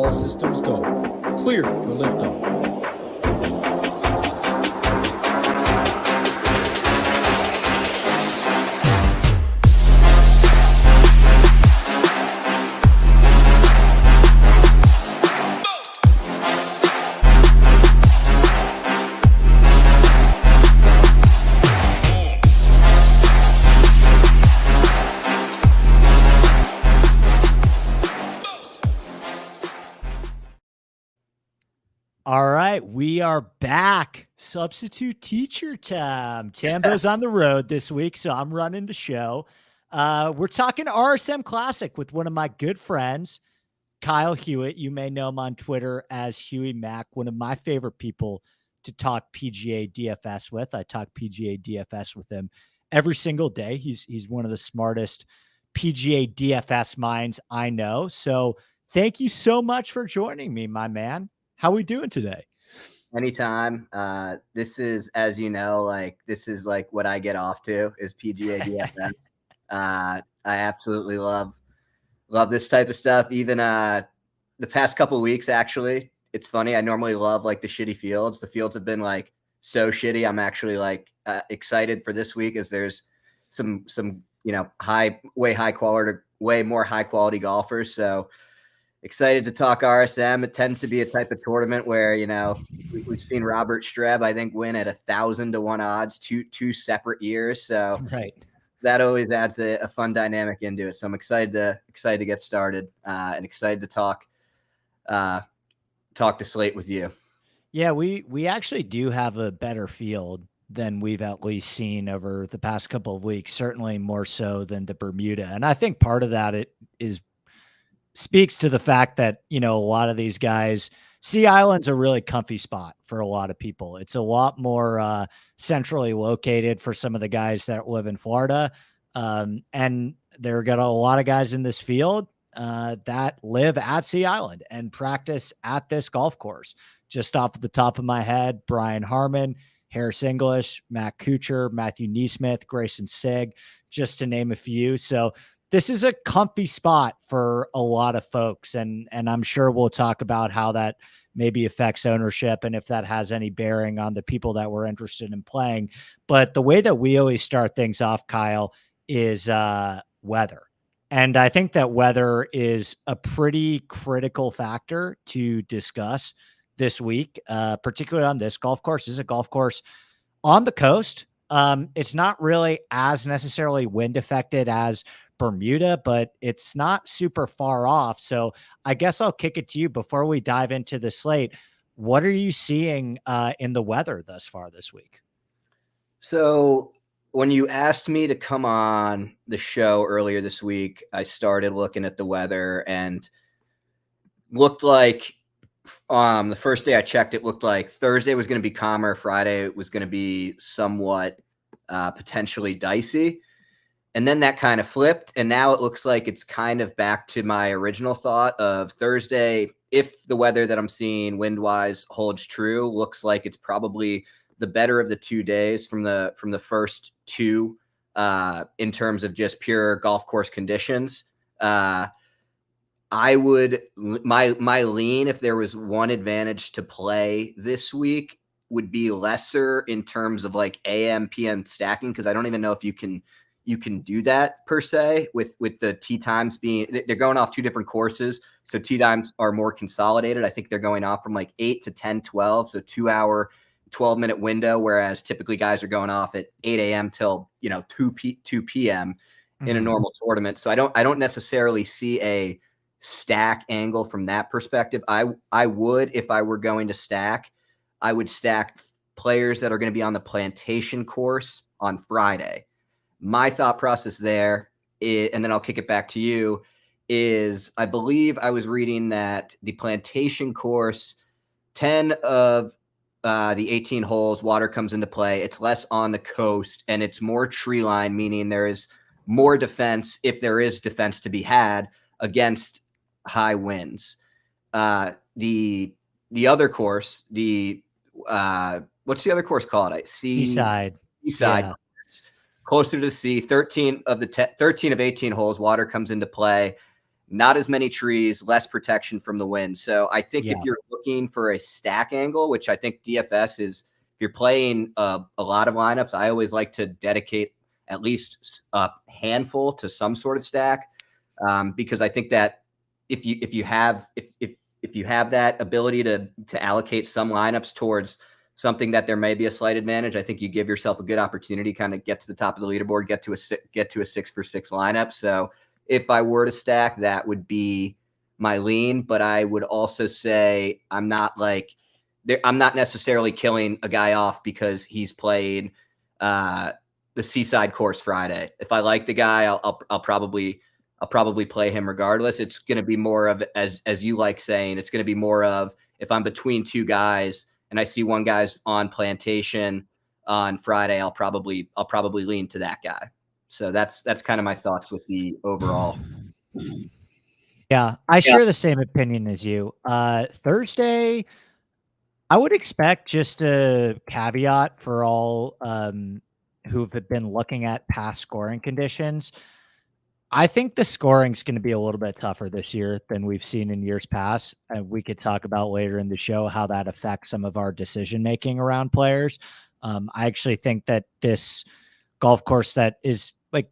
All systems go. Clear for liftoff. All right, we are back. Substitute teacher time. Tambo's on the road this week, so I'm running the show. We're talking RSM Classic with one of my good friends, Kyle Hewitt. You may know him on Twitter as Huey Mac, one of my favorite people to talk PGA DFS with. I talk PGA DFS with him every single day. He's one of the smartest PGA DFS minds I know. So thank you so much for joining me, my man. How are we doing today? Anytime. This is, as you know, this is what I get off to is PGA DFS. I absolutely love this type of stuff. Even the past couple of weeks, actually, it's funny. I normally love the shitty fields. The fields have been so shitty. I'm actually excited for this week as there's some way more high quality golfers. So excited to talk RSM. It tends to be a type of tournament where, we've seen Robert Streb, I think, win at 1,000 to 1 odds, two separate years. So right. That always adds a fun dynamic into it. So I'm excited to get started and excited to talk to Slate with you. Yeah, we actually do have a better field than we've at least seen over the past couple of weeks, certainly more so than the Bermuda. And I think part of that speaks to the fact that, a lot of these guys, Sea Island's a really comfy spot for a lot of people. It's a lot more centrally located for some of the guys that live in Florida. And there got a lot of guys in this field that live at Sea Island and practice at this golf course. Just off the top of my head, Brian Harmon, Harris English, Matt Kuchar, Matthew Neesmith, Grayson Sigg, just to name a few. So this is a comfy spot for a lot of folks. And I'm sure we'll talk about how that maybe affects ownership and if that has any bearing on the people that we're interested in playing. But the way that we always start things off, Kyle, is weather. And I think that weather is a pretty critical factor to discuss this week, particularly on this golf course. This is a golf course on the coast. It's not really as necessarily wind affected as Bermuda, but it's not super far off. So I guess I'll kick it to you before we dive into the slate. What are you seeing in the weather thus far this week? So when you asked me to come on the show earlier this week, I started looking at the weather and looked like the first day I checked, it looked like Thursday was going to be calmer. Friday was going to be somewhat potentially dicey. And then that kind of flipped. And now it looks like it's kind of back to my original thought of Thursday. If the weather that I'm seeing wind-wise holds true, looks like it's probably the better of the 2 days from the first two in terms of just pure golf course conditions. I would my lean, if there was one advantage to play this week, would be lesser in terms of AM PM stacking, because I don't even know if you can do that per se with the tee times being, they're going off two different courses. So tee times are more consolidated. I think they're going off from 8 to 10, 12. So 2 hour, 12-minute window. Whereas typically guys are going off at 8 a.m. till, 2 p.m. in a normal tournament. So I don't necessarily see a stack angle from that perspective. I would, if I were going to stack, I would stack players that are going to be on the Plantation course on Friday. My thought process there is, and then I'll kick it back to you, is I believe I was reading that the Plantation course, 10 of the 18 holes, water comes into play. It's less on the coast and it's more tree line, meaning there is more defense, if there is defense to be had, against high winds. The other course, what's the other course called? Seaside. Yeah. Closer to the sea, 13 of 18 holes, water comes into play. not as many trees, less protection from the wind. So I think if you're looking for a stack angle, which I think DFS is, if you're playing a lot of lineups, I always like to dedicate at least a handful to some sort of stack, because I think that if you have that ability to allocate some lineups towards something that there may be a slight advantage, I think you give yourself a good opportunity to kind of get to the top of the leaderboard, get to a 6-for-6 lineup. So if I were to stack, that would be my lean. But I would also say I'm not necessarily killing a guy off because he's playing the Seaside Course Friday. If I like the guy, I'll probably play him regardless. It's going to be more of, as you like saying, it's going to be more of, if I'm between two guys and I see one guy's on Plantation on Friday, I'll probably lean to that guy. So that's kind of my thoughts with the overall. Yeah, I share the same opinion as you. Thursday, I would expect, just a caveat for all who've been looking at past scoring conditions, I think the scoring's going to be a little bit tougher this year than we've seen in years past. And we could talk about later in the show how that affects some of our decision making around players. I actually think that this golf course that is like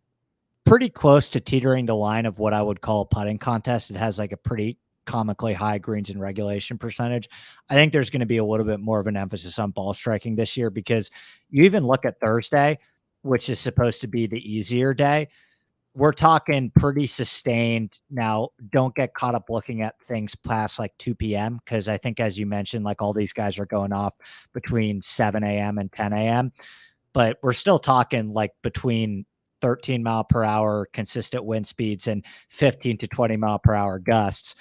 pretty close to teetering the line of what I would call a putting contest. It has like a pretty comically high greens and regulation percentage. I think there's going to be a little bit more of an emphasis on ball striking this year, because you even look at Thursday, which is supposed to be the easier day. We're talking pretty sustained. Now, don't get caught up looking at things past like 2 p.m. because I think, as you mentioned, like all these guys are going off between 7 a.m. and 10 a.m. But we're still talking like between 13 mile per hour consistent wind speeds and 15 to 20 mile per hour gusts.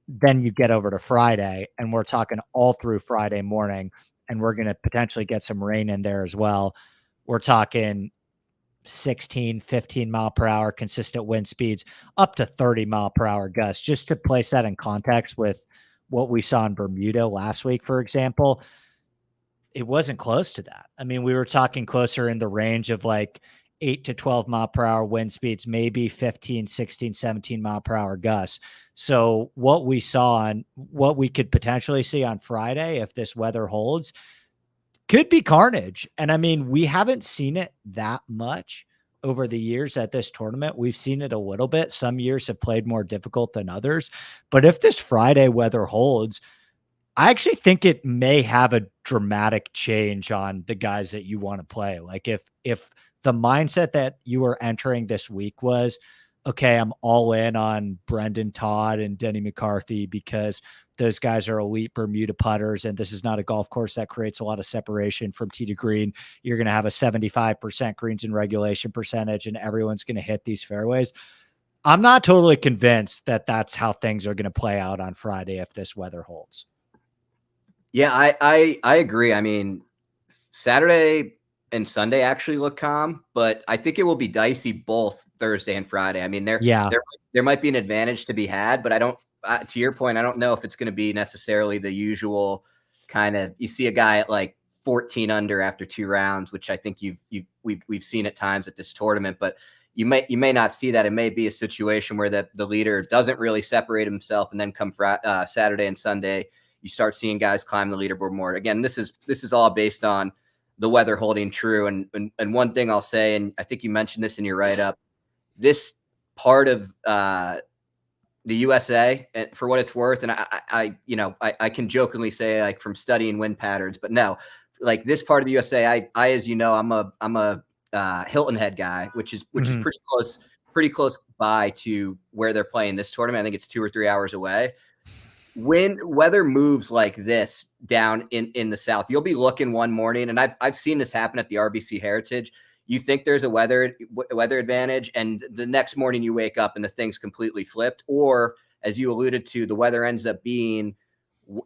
Then you get over to Friday, and we're talking all through Friday morning, and we're going to potentially get some rain in there as well. We're talking 16, 15 mile per hour consistent wind speeds, up to 30 mile per hour gusts. Just to place that in context with what we saw in Bermuda last week, for example, it wasn't close to that. I mean, we were talking closer in the range of like 8 to 12 mile per hour wind speeds, maybe 15, 16, 17 mile per hour gusts. So what we saw and what we could potentially see on Friday, if this weather holds, could be carnage. And I mean, we haven't seen it that much over the years at this tournament. We've seen it a little bit. Some years have played more difficult than others. But if this Friday weather holds, I actually think it may have a dramatic change on the guys that you want to play. Like if the mindset that you were entering this week was, okay, I'm all in on Brendan Todd and Denny McCarthy because those guys are elite Bermuda putters, and this is not a golf course that creates a lot of separation from tee to green. You're going to have a 75% greens and regulation percentage, and everyone's going to hit these fairways. I'm not totally convinced that that's how things are going to play out on Friday if this weather holds. Yeah, I agree. I mean, Saturday and Sunday actually look calm, but I think it will be dicey both Thursday and Friday. I mean, there might be an advantage to be had, but I don't. To your point, I don't know if it's going to be necessarily the usual kind of. You see a guy at like 14 under after 2 rounds, which I think we've seen at times at this tournament, but you may not see that. It may be a situation where the leader doesn't really separate himself, and then come Saturday and Sunday, you start seeing guys climb the leaderboard more. Again, this is all based on the weather holding true. And one thing I'll say, and I think you mentioned this in your write-up, this part of the USA, for what it's worth, and I can jokingly say, like, from studying wind patterns, but no, like this part of the USA, I as you know, I'm a Hilton Head guy, which is pretty close by to where they're playing this tournament. I think it's 2 or 3 hours away. When weather moves like this down in the South, you'll be looking one morning, and I've seen this happen at the RBC Heritage. You think there's a weather advantage, and the next morning you wake up and the thing's completely flipped. Or, as you alluded to, the weather ends up being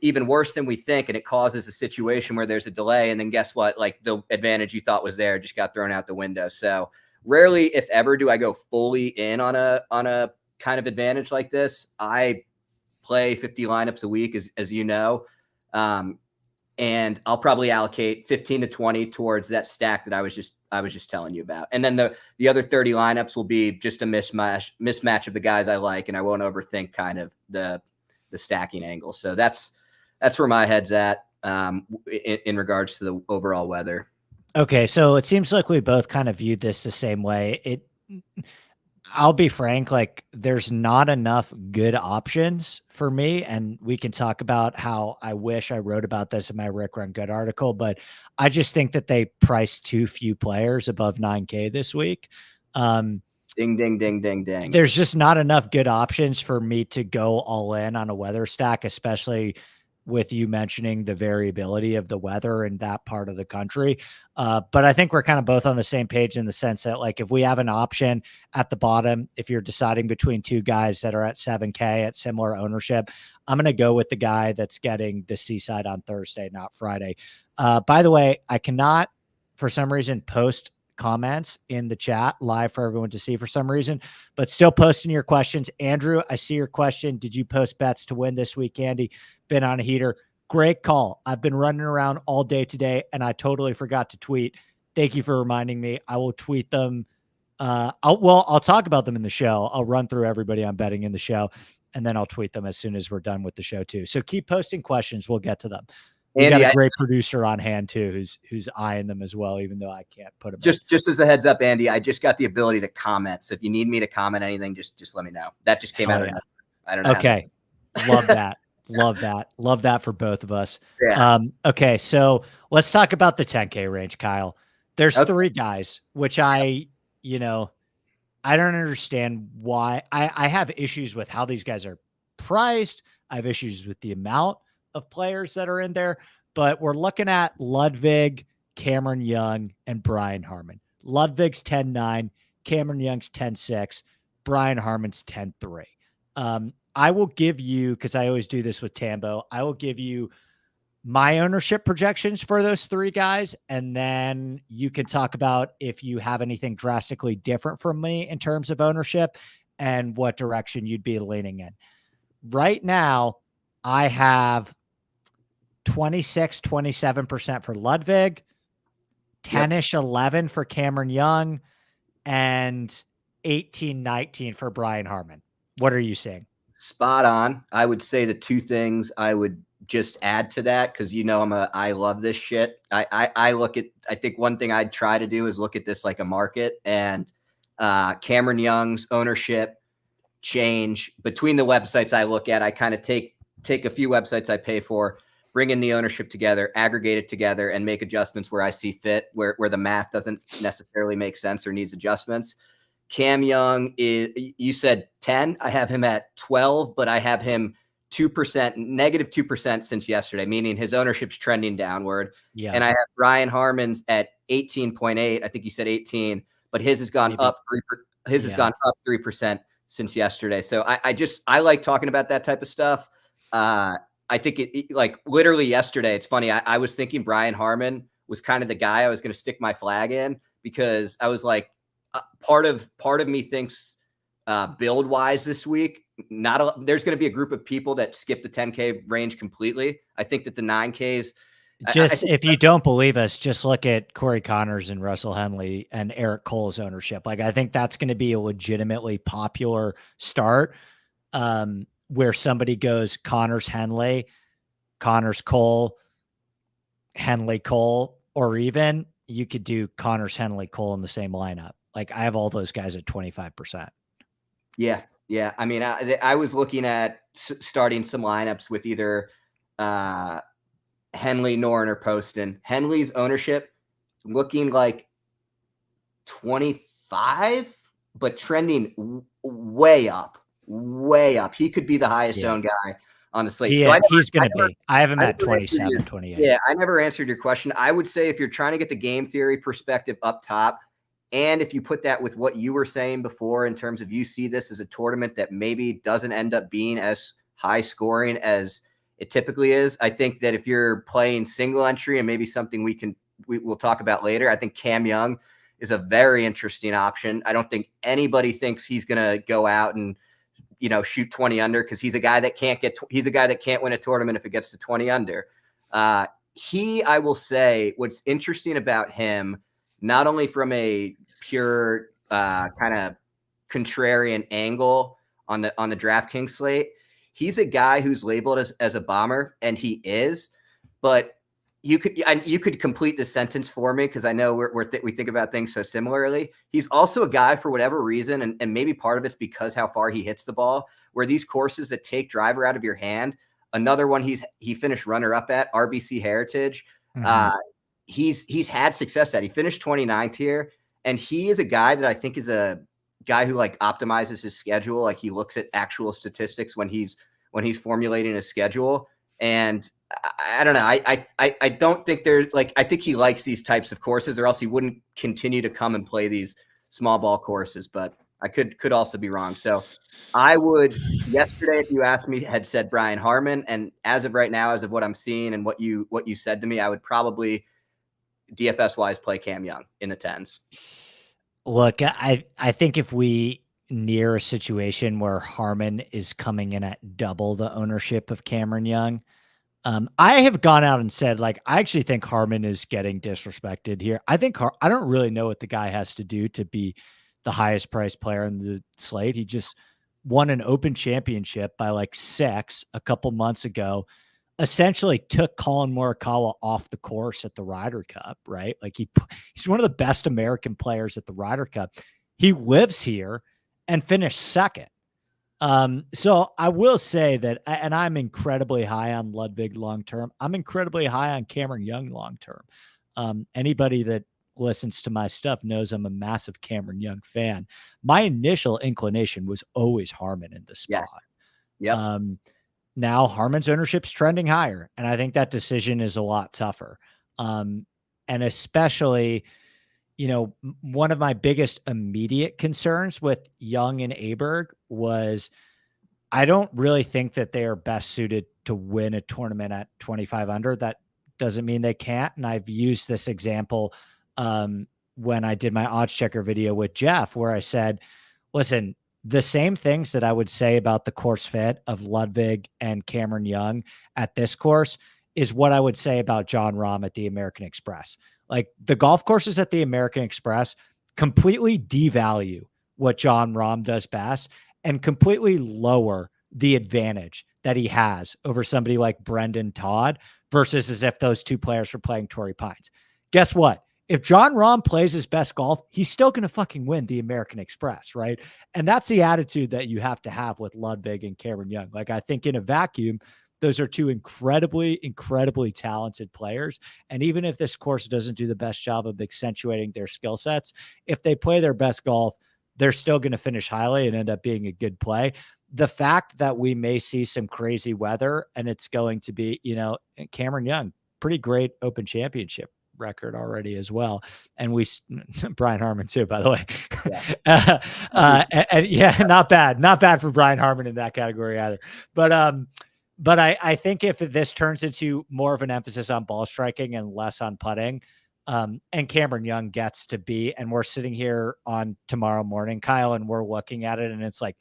even worse than we think, and it causes a situation where there's a delay, and then guess what? Like, the advantage you thought was there just got thrown out the window. So rarely, if ever, do I go fully in on a kind of advantage like this. I play 50 lineups a week, as you know. and I'll probably allocate 15 to 20 towards that stack that I was just telling you about. And then the other 30 lineups will be just a mismatch of the guys I like, and I won't overthink kind of the stacking angle. So that's where my head's at in regards to the overall weather. Okay, so it seems like we both kind of viewed this the same way. I'll be frank, like there's not enough good options for me. And we can talk about how I wish I wrote about this in my Rick Run Good article, but I just think that they priced too few players above 9K this week. Ding, ding, ding, ding, ding. There's just not enough good options for me to go all in on a weather stack, especially with you mentioning the variability of the weather in that part of the country. But I think we're kind of both on the same page in the sense that, like, if we have an option at the bottom, if you're deciding between two guys that are at 7K at similar ownership, I'm going to go with the guy that's getting the Seaside on Thursday, not Friday. By the way, I cannot, for some reason, post comments in the chat live for everyone to see for some reason, but still posting your questions. Andrew, I see your question. Did you post bets to win this week, Andy? Been on a heater. Great call. I've been running around all day today and I totally forgot to tweet. Thank you for reminding me. I will tweet them. I'll talk about them in the show. I'll run through everybody I'm betting in the show, and then I'll tweet them as soon as we're done with the show too. So keep posting questions. We'll get to them. We got a great producer on hand too, who's eyeing them as well, even though I can't put them. Just as a heads up, Andy, I just got the ability to comment. So if you need me to comment anything, just let me know. That just came out of I don't know. Okay. Love that. Love that. Love that for both of us. Yeah. Okay. So let's talk about the 10K range, Kyle. There's three guys, which I don't understand why. I have issues with how these guys are priced. I have issues with the amount of players that are in there, but we're looking at Ludwig, Cameron Young, and Brian Harman. Ludwig's 10-9, Cameron Young's 10-6, Brian Harman's 10-3. I will give you, because I always do this with Tambo, I will give you my ownership projections for those three guys, and then you can talk about if you have anything drastically different from me in terms of ownership and what direction you'd be leaning in. Right now, I have 27% for Ludwig, 10-ish 11 for Cameron Young, and 18-19 for Brian Harman. What are you seeing? Spot on. I would say the two things I would just add to that, because I love this shit. I think one thing I'd try to do is look at this like a market, and Cameron Young's ownership change between the websites I look at. I kind of take a few websites I pay for, bring in the ownership together, aggregate it together, and make adjustments where I see fit, where the math doesn't necessarily make sense or needs adjustments. Cam Young is, you said 10. I have him at 12, but I have him negative 2% since yesterday, meaning his ownership's trending downward. Yeah. And I have Brian Harman's at 18.8. I think you said 18, but his has gone up 3%. Has gone up 3% since yesterday. So I like talking about that type of stuff. I think it like literally yesterday, it's funny. I was thinking Brian Harman was kind of the guy I was going to stick my flag in, because I was like, part of me thinks build wise this week, there's going to be a group of people that skip the 10K range completely. I think that the 9Ks, if you don't believe us, just look at Corey Connors and Russell Henley and Eric Cole's ownership. Like, I think that's going to be a legitimately popular start, where somebody goes Connors, Henley, Connors, Cole, Henley, Cole, or even you could do Connors, Henley, Cole in the same lineup. Like, I have all those guys at 25%. Yeah. Yeah. I mean, I was looking at starting some lineups with either Henley, Noren, or Poston. Henley's ownership looking like 25, but trending way up. He could be the highest owned guy on the slate. He's going to be. I have him at 27, 28. Yeah, I never answered your question. I would say if you're trying to get the game theory perspective up top, and if you put that with what you were saying before in terms of you see this as a tournament that maybe doesn't end up being as high scoring as it typically is, I think that if you're playing single entry and maybe something we'll talk about later, I think Cam Young is a very interesting option. I don't think anybody thinks he's going to go out and shoot 20 under, because he's a guy that can't win a tournament if it gets to 20 under. I will say, what's interesting about him, not only from a pure kind of contrarian angle on the DraftKings slate, he's a guy who's labeled as a bomber, and he is. But you could complete the sentence for me, because I know we think about things so similarly. He's also a guy, for whatever reason, and maybe part of it's because how far he hits the ball, where these courses that take driver out of your hand. Another one he finished runner-up at, RBC Heritage. Mhm. He's had success at. He finished 29th here, and he is a guy that I think is a guy who like optimizes his schedule. Like, he looks at actual statistics when he's formulating his schedule. And I don't know. I don't think there's like, I think he likes these types of courses, or else he wouldn't continue to come and play these small ball courses. But I could also be wrong. So I would, yesterday, if you asked me, had said Brian Harman. And as of right now, as of what I'm seeing and what you said to me, I would probably DFS wise play Cam Young in the 10s. Look, I think if we near a situation where Harman is coming in at double the ownership of Cameron Young, I have gone out and said, like, I actually think Harman is getting disrespected here. I think I don't really know what the guy has to do to be the highest priced player in the slate. He just won an Open Championship by like 6 a couple months ago. Essentially took Colin Morikawa off the course at the Ryder Cup, right? Like, he's one of the best American players at the Ryder Cup. He lives here and finished second. So I will say that, and I'm incredibly high on Ludwig long-term. I'm incredibly high on Cameron Young long-term. Anybody that listens to my stuff knows I'm a massive Cameron Young fan. My initial inclination was always Harman in the spot. Yes. Yep. Now Harman's ownership's trending higher, and I think that decision is a lot tougher. And especially, one of my biggest immediate concerns with Young and Aberg was I don't really think that they are best suited to win a tournament at 25 under. That doesn't mean they can't. And I've used this example when I did my odds checker video with Jeff, where I said, listen, the same things that I would say about the course fit of Ludwig and Cameron Young at this course is what I would say about John Rahm at the American Express. Like, the golf courses at the American Express completely devalue what John Rahm does best and completely lower the advantage that he has over somebody like Brendan Todd versus as if those two players were playing Torrey Pines. Guess what? If John Rahm plays his best golf, he's still going to fucking win the American Express, right? And that's the attitude that you have to have with Ludwig and Cameron Young. Like, I think in a vacuum, those are two incredibly, incredibly talented players. And even if this course doesn't do the best job of accentuating their skill sets, if they play their best golf, they're still going to finish highly and end up being a good play. The fact that we may see some crazy weather and it's going to be, Cameron Young, pretty great Open Championship record already as well. And Brian Harman too, by the way. Yeah. And yeah, not bad for Brian Harman in that category either. But I think if this turns into more of an emphasis on ball striking and less on putting, and Cameron Young gets to be, and we're sitting here on tomorrow morning, Kyle, and we're looking at it and it's like,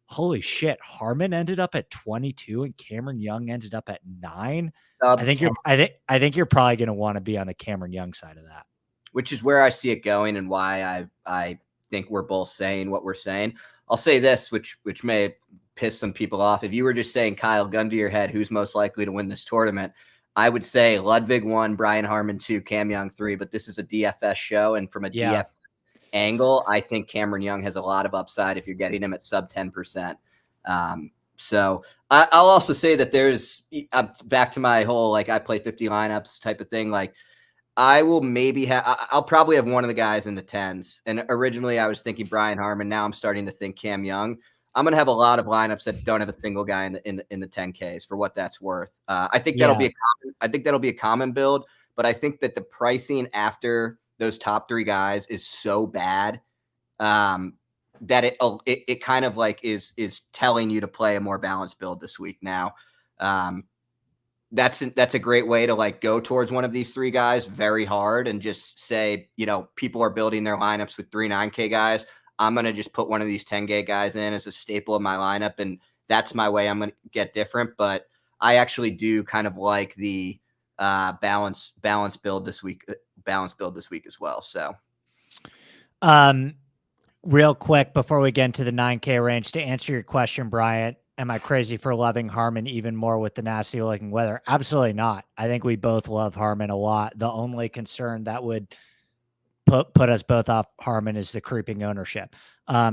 holy shit, Harman ended up at 22 and Cameron Young ended up at 9. I think you're probably going to want to be on the Cameron Young side of that, which is where I see it going and why I think we're both saying what we're saying. I'll say this, which may piss some people off. If you were just saying, Kyle, gun to your head, who's most likely to win this tournament, I would say Ludwig 1, Brian Harman 2, Cam Young 3, but this is a DFS show. And from a DFS angle, I think Cameron Young has a lot of upside if you're getting him at sub 10%. So I'll also say that there's back to my whole, like, I play 50 lineups type of thing. Like, I will maybe I'll probably have one of the guys in the 10s. And originally I was thinking Brian Harman. Now I'm starting to think Cam Young. I'm going to have a lot of lineups that don't have a single guy in the 10Ks for what that's worth. I think that'll be a common build, but I think that the pricing after those top 3 guys is so bad that it kind of like is telling you to play a more balanced build this week. Now, that's a great way to like go towards one of these 3 guys very hard and just say, people are building their lineups with 3 9K guys. I'm going to just put one of these 10K guys in as a staple of my lineup. And that's my way I'm going to get different. But I actually do kind of like the balance build this week as well. So, real quick before we get into the 9K range, to answer your question, Bryant, am I crazy for loving Harmon even more with the nasty looking weather? Absolutely not. I think we both love Harmon a lot. The only concern that would put us both off Harmon is the creeping ownership.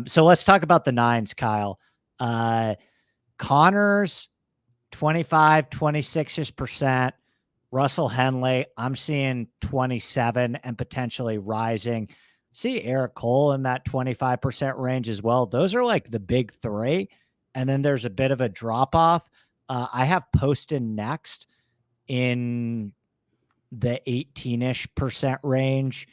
So let's talk about the nines, Kyle. Connors, 25, 26%. Russell Henley, I'm seeing 27 and potentially rising. See Eric Cole in that 25% range as well. Those are like the big three. And then there's a bit of a drop off. I have Poston next in the 18-ish% range.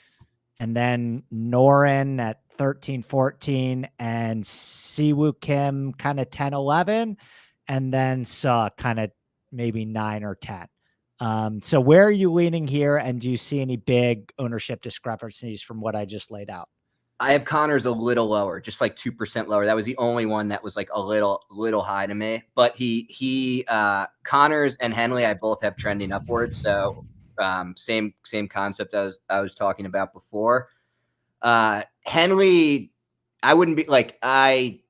And then Noren at 13, 14, and Siwoo Kim kind of 10, 11. And then Suh kind of maybe 9 or 10. So where are you leaning here? And do you see any big ownership discrepancies from what I just laid out? I have Connors a little lower, just like 2% lower. That was the only one that was like a little high to me. But he Connors and Henley, I both have trending upwards. So same concept as I was talking about before. Henley, I wouldn't be like, I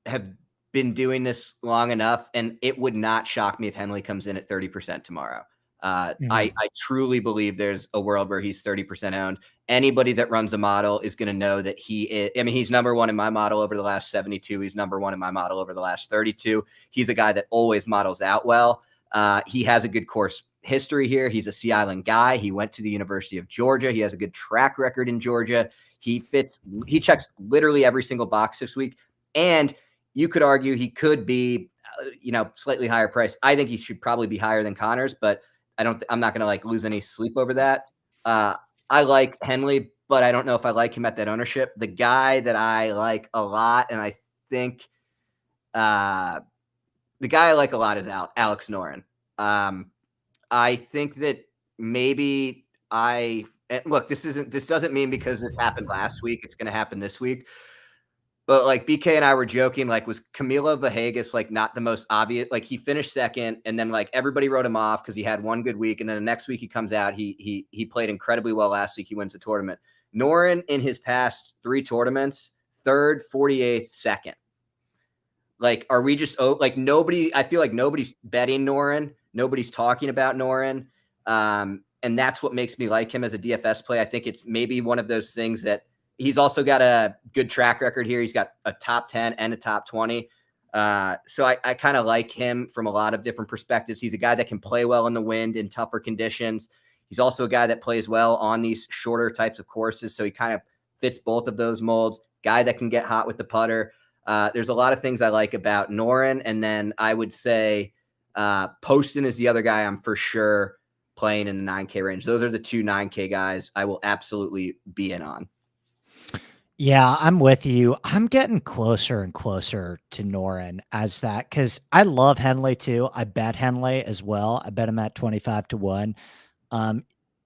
have been doing this long enough, and it would not shock me if Henley comes in at 30% tomorrow. I truly believe there's a world where he's 30% owned. Anybody that runs a model is going to know that he is. I mean, he's number one in my model over the last 72. He's number one in my model over the last 32. He's a guy that always models out well. He has a good course history here. He's a Sea Island guy. He went to the University of Georgia. He has a good track record in Georgia. He checks literally every single box this week. And you could argue he could be, slightly higher price. I think he should probably be higher than Connors, but I'm not going to like lose any sleep over that. I like Henley, but I don't know if I like him at that ownership. The guy that I like a lot, and I think the guy I like a lot is Alex Noren. I think that maybe look, this doesn't mean because this happened last week, it's going to happen this week. But like BK and I were joking, like, was Camilo Villegas like not the most obvious? Like, he finished second, and then like everybody wrote him off because he had one good week, and then the next week he comes out, he played incredibly well last week. He wins the tournament. Noren in his past 3 tournaments, 3rd, 48th, 2nd. Like, are we just nobody? I feel like nobody's betting Noren. Nobody's talking about Noren, and that's what makes me like him as a DFS play. I think it's maybe one of those things that. He's also got a good track record here. He's got a top 10 and a top 20. So I kind of like him from a lot of different perspectives. He's a guy that can play well in the wind in tougher conditions. He's also a guy that plays well on these shorter types of courses. So he kind of fits both of those molds. Guy that can get hot with the putter. There's a lot of things I like about Noren. And then I would say Poston is the other guy I'm for sure playing in the 9K range. Those are the 2 9K guys I will absolutely be in on. Yeah, I'm with you. I'm getting closer and closer to Noren as that, because I love Henley too. I bet Henley as well. I bet him at 25-1.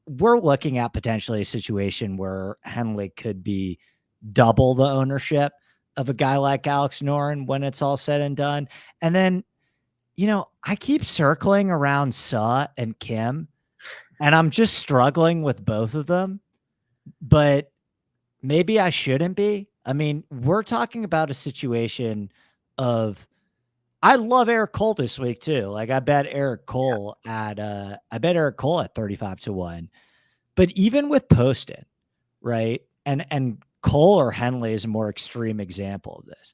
We're looking at potentially a situation where Henley could be double the ownership of a guy like Alex Noren when it's all said and done. And then, I keep circling around Suh and Kim, and I'm just struggling with both of them. But maybe I shouldn't be. I mean, we're talking about a situation of, I love Eric Cole this week too. Like, I bet Eric Cole at 35-1. But even with Poston, right? And Cole or Henley is a more extreme example of this.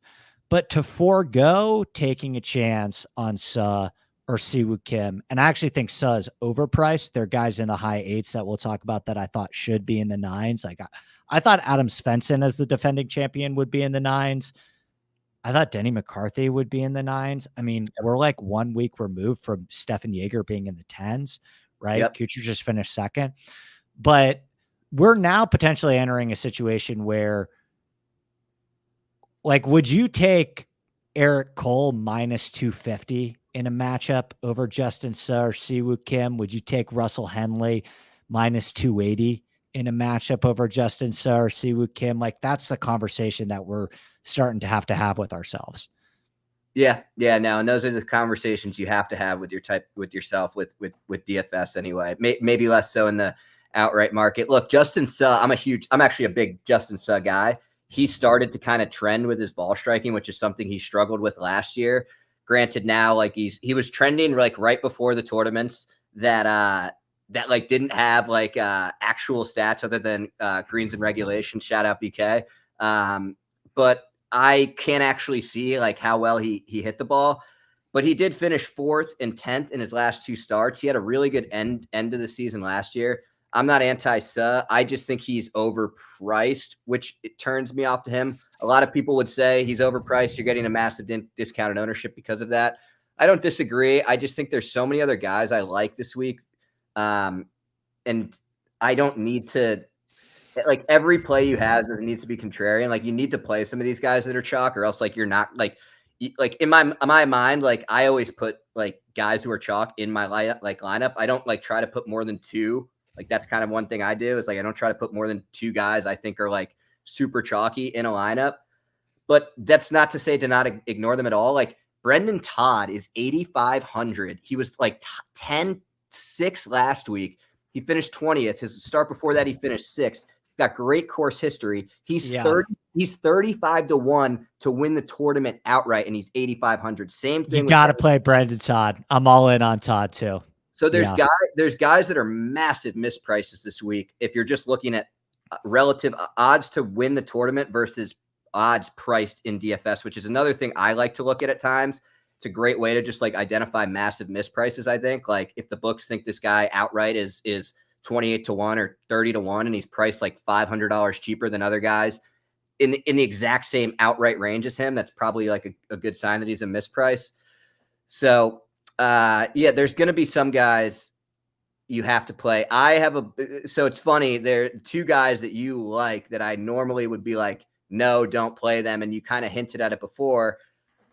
But to forego taking a chance on Suh or Siwoo Kim, and I actually think Suh is overpriced. There are guys in the high 8s that we'll talk about that I thought should be in the 9s. Like, I thought Adam Svensson as the defending champion would be in the 9s. I thought Denny McCarthy would be in the 9s. I mean, we're like 1 week removed from Stefan Jaeger being in the 10s, right? Yep. Kuchar just finished second. But we're now potentially entering a situation where, like, would you take Eric Cole minus 250 in a matchup over Justin Suh or Siwoo Kim? Would you take Russell Henley minus 280 in a matchup over Justin Suh or Siwoo Kim? Like, that's the conversation that we're starting to have with ourselves. Yeah. No, and those are the conversations you have to have with yourself with DFS anyway. Maybe less so in the outright market. Look, Justin Suh, I'm actually a big Justin Suh guy. He started to kind of trend with his ball striking, which is something he struggled with last year. Granted, now like he was trending like right before the tournaments that like didn't have like actual stats other than greens and regulation. Shout out BK. But I can't actually see like how well he hit the ball, but he did finish 4th and 10th in his last 2 starts. He had a really good end of the season last year. I'm not anti-Suh. I just think he's overpriced, which it turns me off to him. A lot of people would say he's overpriced. You're getting a massive discounted ownership because of that. I don't disagree. I just think there's so many other guys I like this week. And I don't need to like every play you have doesn't need to be contrarian. Like you need to play some of these guys that are chalk, or else like you're not like in my mind, like I always put like guys who are chalk in my lineup. I don't like try to put more than 2. Like that's kind of one thing I do is like I don't try to put more than 2 guys I think are like super chalky in a lineup. But that's not to say to not ignore them at all. Like Brendan Todd is 8,500. He was like 10-6 last week. He finished 20th. His start before that, he finished 6th. He's got great course history. He's 35-1 to win the tournament outright, and he's 8,500. Same thing. You got to play Brendan Todd. I'm all in on Todd too. So there's guys that are massive misprices this week. If you're just looking at relative odds to win the tournament versus odds priced in DFS, which is another thing I like to look at times. It's a great way to just like identify massive misprices. I think like if the books think this guy outright is 28-1 or 30-1, and he's priced like $500 cheaper than other guys in the exact same outright range as him, that's probably like a good sign that he's a misprice. So there's going to be some guys you have to play. So it's funny. There are 2 guys that you like that I normally would be like, no, don't play them. And you kind of hinted at it before.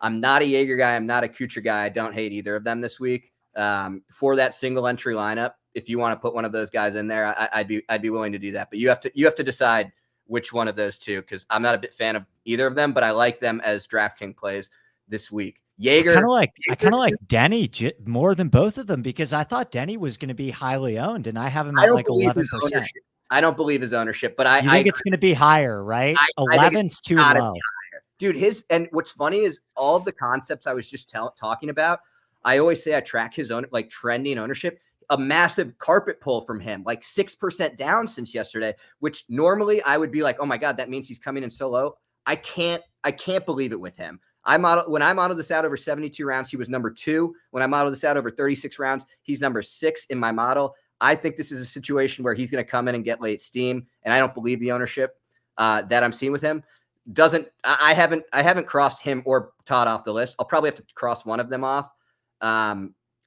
I'm not a Jaeger guy. I'm not a Kuchar guy. I don't hate either of them this week. For that single entry lineup, if you want to put one of those guys in there, I'd be willing to do that. But you have to decide which one of those 2, because I'm not a big fan of either of them, but I like them as DraftKings plays this week. Jaeger, I kind of like Denny more than both of them, because I thought Denny was going to be highly owned, and I have him at like 11%. I don't believe his ownership, but I think it's going to be higher, right? 11's too low. Dude, and what's funny is all of the concepts I was just talking about, I always say I track his own like trending ownership. A massive carpet pull from him, like 6% down since yesterday, which normally I would be like, oh my God, that means he's coming in so low. I can't believe it with him. When I modeled this out over 72 rounds, he was number 2. When I modeled this out over 36 rounds, he's number 6 in my model. I think this is a situation where he's going to come in and get late steam, and I don't believe the ownership that I'm seeing with him. I haven't crossed him or Todd off the list. I'll probably have to cross one of them off.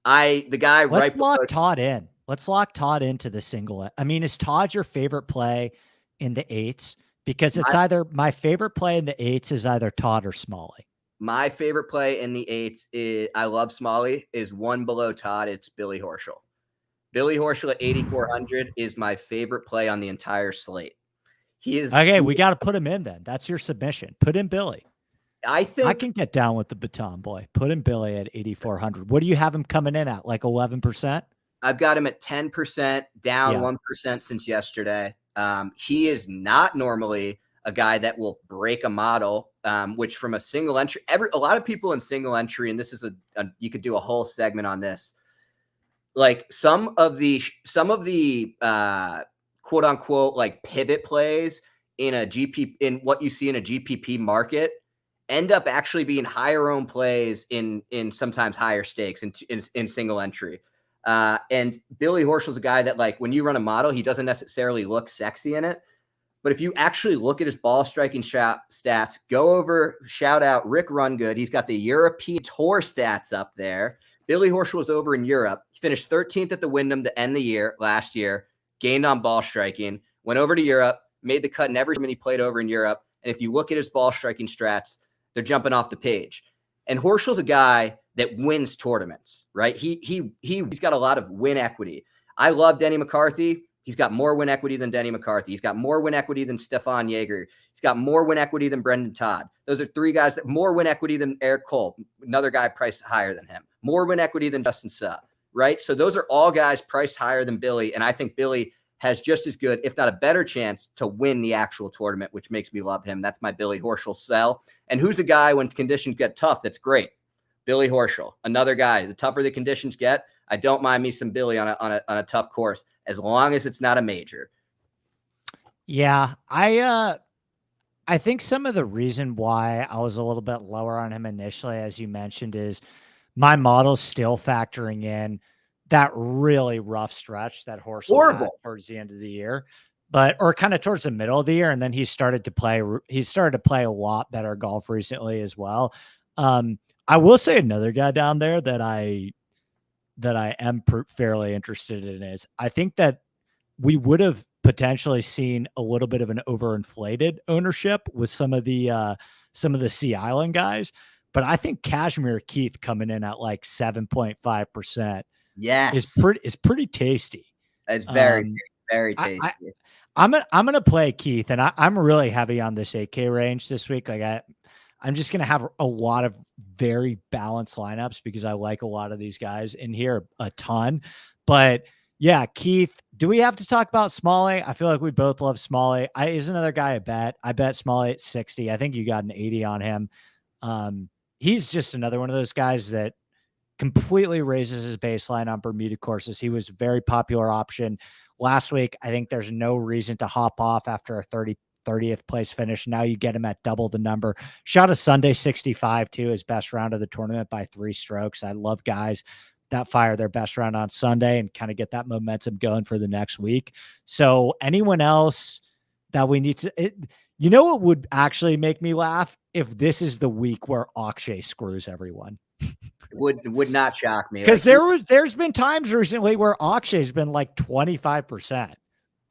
Let's lock Todd in. Let's lock Todd into the single. I mean, is Todd your favorite play in the 8s? Because it's either my favorite play in the 8s is either Todd or Smalley. My favorite play in the 8s is I love Smalley is one below Todd. It's Billy Horschel. Billy Horschel at 8,400 is my favorite play on the entire slate. We got to put him in then. That's your submission. Put in Billy. I think I can get down with the baton boy. Put in Billy at 8,400. What do you have him coming in at? Like 11%? I've got him at 10%, down 1% since yesterday. He is not normally a guy that will break a model, which from a single entry, a lot of people in single entry, and this is you could do a whole segment on this. Like some of the quote unquote like pivot plays in what you see in a GPP market end up actually being higher owned plays in sometimes higher stakes in single entry. And Billy Horschel's a guy that like when you run a model, he doesn't necessarily look sexy in it. But if you actually look at his ball striking stats, shout out Rick Rungood. He's got the European Tour stats up there. Billy Horschel was over in Europe. He finished 13th at the Wyndham to end the year last year, gained on ball striking, went over to Europe, made the cut in every tournament he played over in Europe. And if you look at his ball striking strats, they're jumping off the page. And Horschel's a guy that wins tournaments, right? He's got a lot of win equity. I love Denny McCarthy. He's got more win equity than Denny McCarthy. He's got more win equity than Stefan Jaeger. He's got more win equity than Brendan Todd. Those are three guys that more win equity than Eric Cole, another guy priced higher than him. More win equity than Justin Suh, right? So those are all guys priced higher than Billy, and I think Billy has just as good, if not a better chance to win the actual tournament, which makes me love him. That's my Billy Horschel sell. And who's the guy when conditions get tough that's great? Billy Horschel, another guy. The tougher the conditions get, I don't mind me some Billy on a tough course, as long as it's not a major. Yeah, I think some of the reason why I was a little bit lower on him initially, as you mentioned, is my model's still factoring in that really rough stretch that Horschel had towards the end of the year, or kind of towards the middle of the year. And then he started to play a lot better golf recently as well. I will say another guy down there that I am fairly interested in is, I think that we would have potentially seen a little bit of an overinflated ownership with some of the Sea Island guys, but I think Kashmir Keith coming in at like 7.5%. Yes, is pretty tasty. It's very tasty. I'm gonna play Keith, and I'm really heavy on this 8K range this week. Like I'm just gonna have a lot of very balanced lineups because I like a lot of these guys in here a ton. But yeah, Keith, do we have to talk about Smalley? I feel like we both love Smalley. He's another guy I bet Smalley at 60. I think you got an 80 on him. He's just another one of those guys that completely raises his baseline on Bermuda courses. He was a very popular option last week. I think there's no reason to hop off after a 30th place finish. Now you get him at double the number. Shot a Sunday 65 too, his best round of the tournament by 3 strokes. I love guys that fire their best round on Sunday and kind of get that momentum going for the next week. So anyone else that we need to, you know, what would actually make me laugh if this is the week where Akshay screws everyone. Would not shock me, because there's been times recently where Akshay's been like 25%,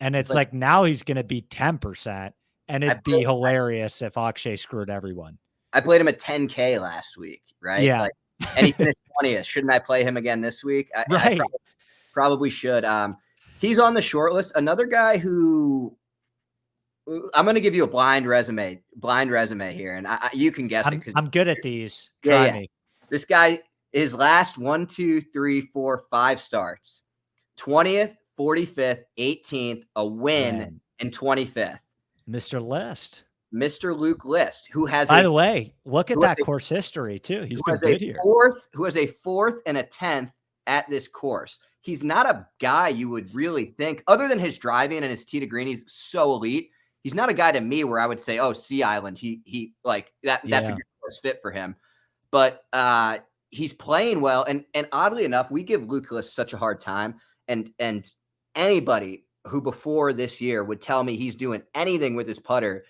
and it's like now he's going to be 10%, and it'd be hilarious if Akshay screwed everyone. I played him at 10K last week, right? Yeah, and he finished 20th. Shouldn't I play him again this week? Right. I probably should. He's on the short list. Another guy who I'm going to give you a blind resume here, and you can guess it. I'm good at these. Try me. This guy, his last 1, 2, 3, 4, 5 starts, 20th, 45th, 18th, a win, and 25th. Mr. List. Mr. Luke List, who has, by the way, look at that course history too. He's been good here. Who has a 4th and a 10th at this course. He's not a guy you would really think, other than his driving and his tee to green, he's so elite. He's not a guy to me where I would say, oh, Sea Island, he like that. That's a good course fit for him. But he's playing well, and oddly enough, we give Luke List such a hard time, and anybody who before this year would tell me he's doing anything with his putter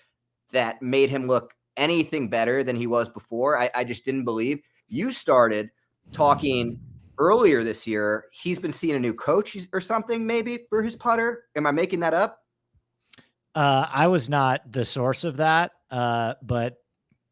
that made him look anything better than he was before, I just didn't believe. You started talking earlier this year. He's been seeing a new coach or something maybe for his putter. Am I making that up? I was not the source of that, but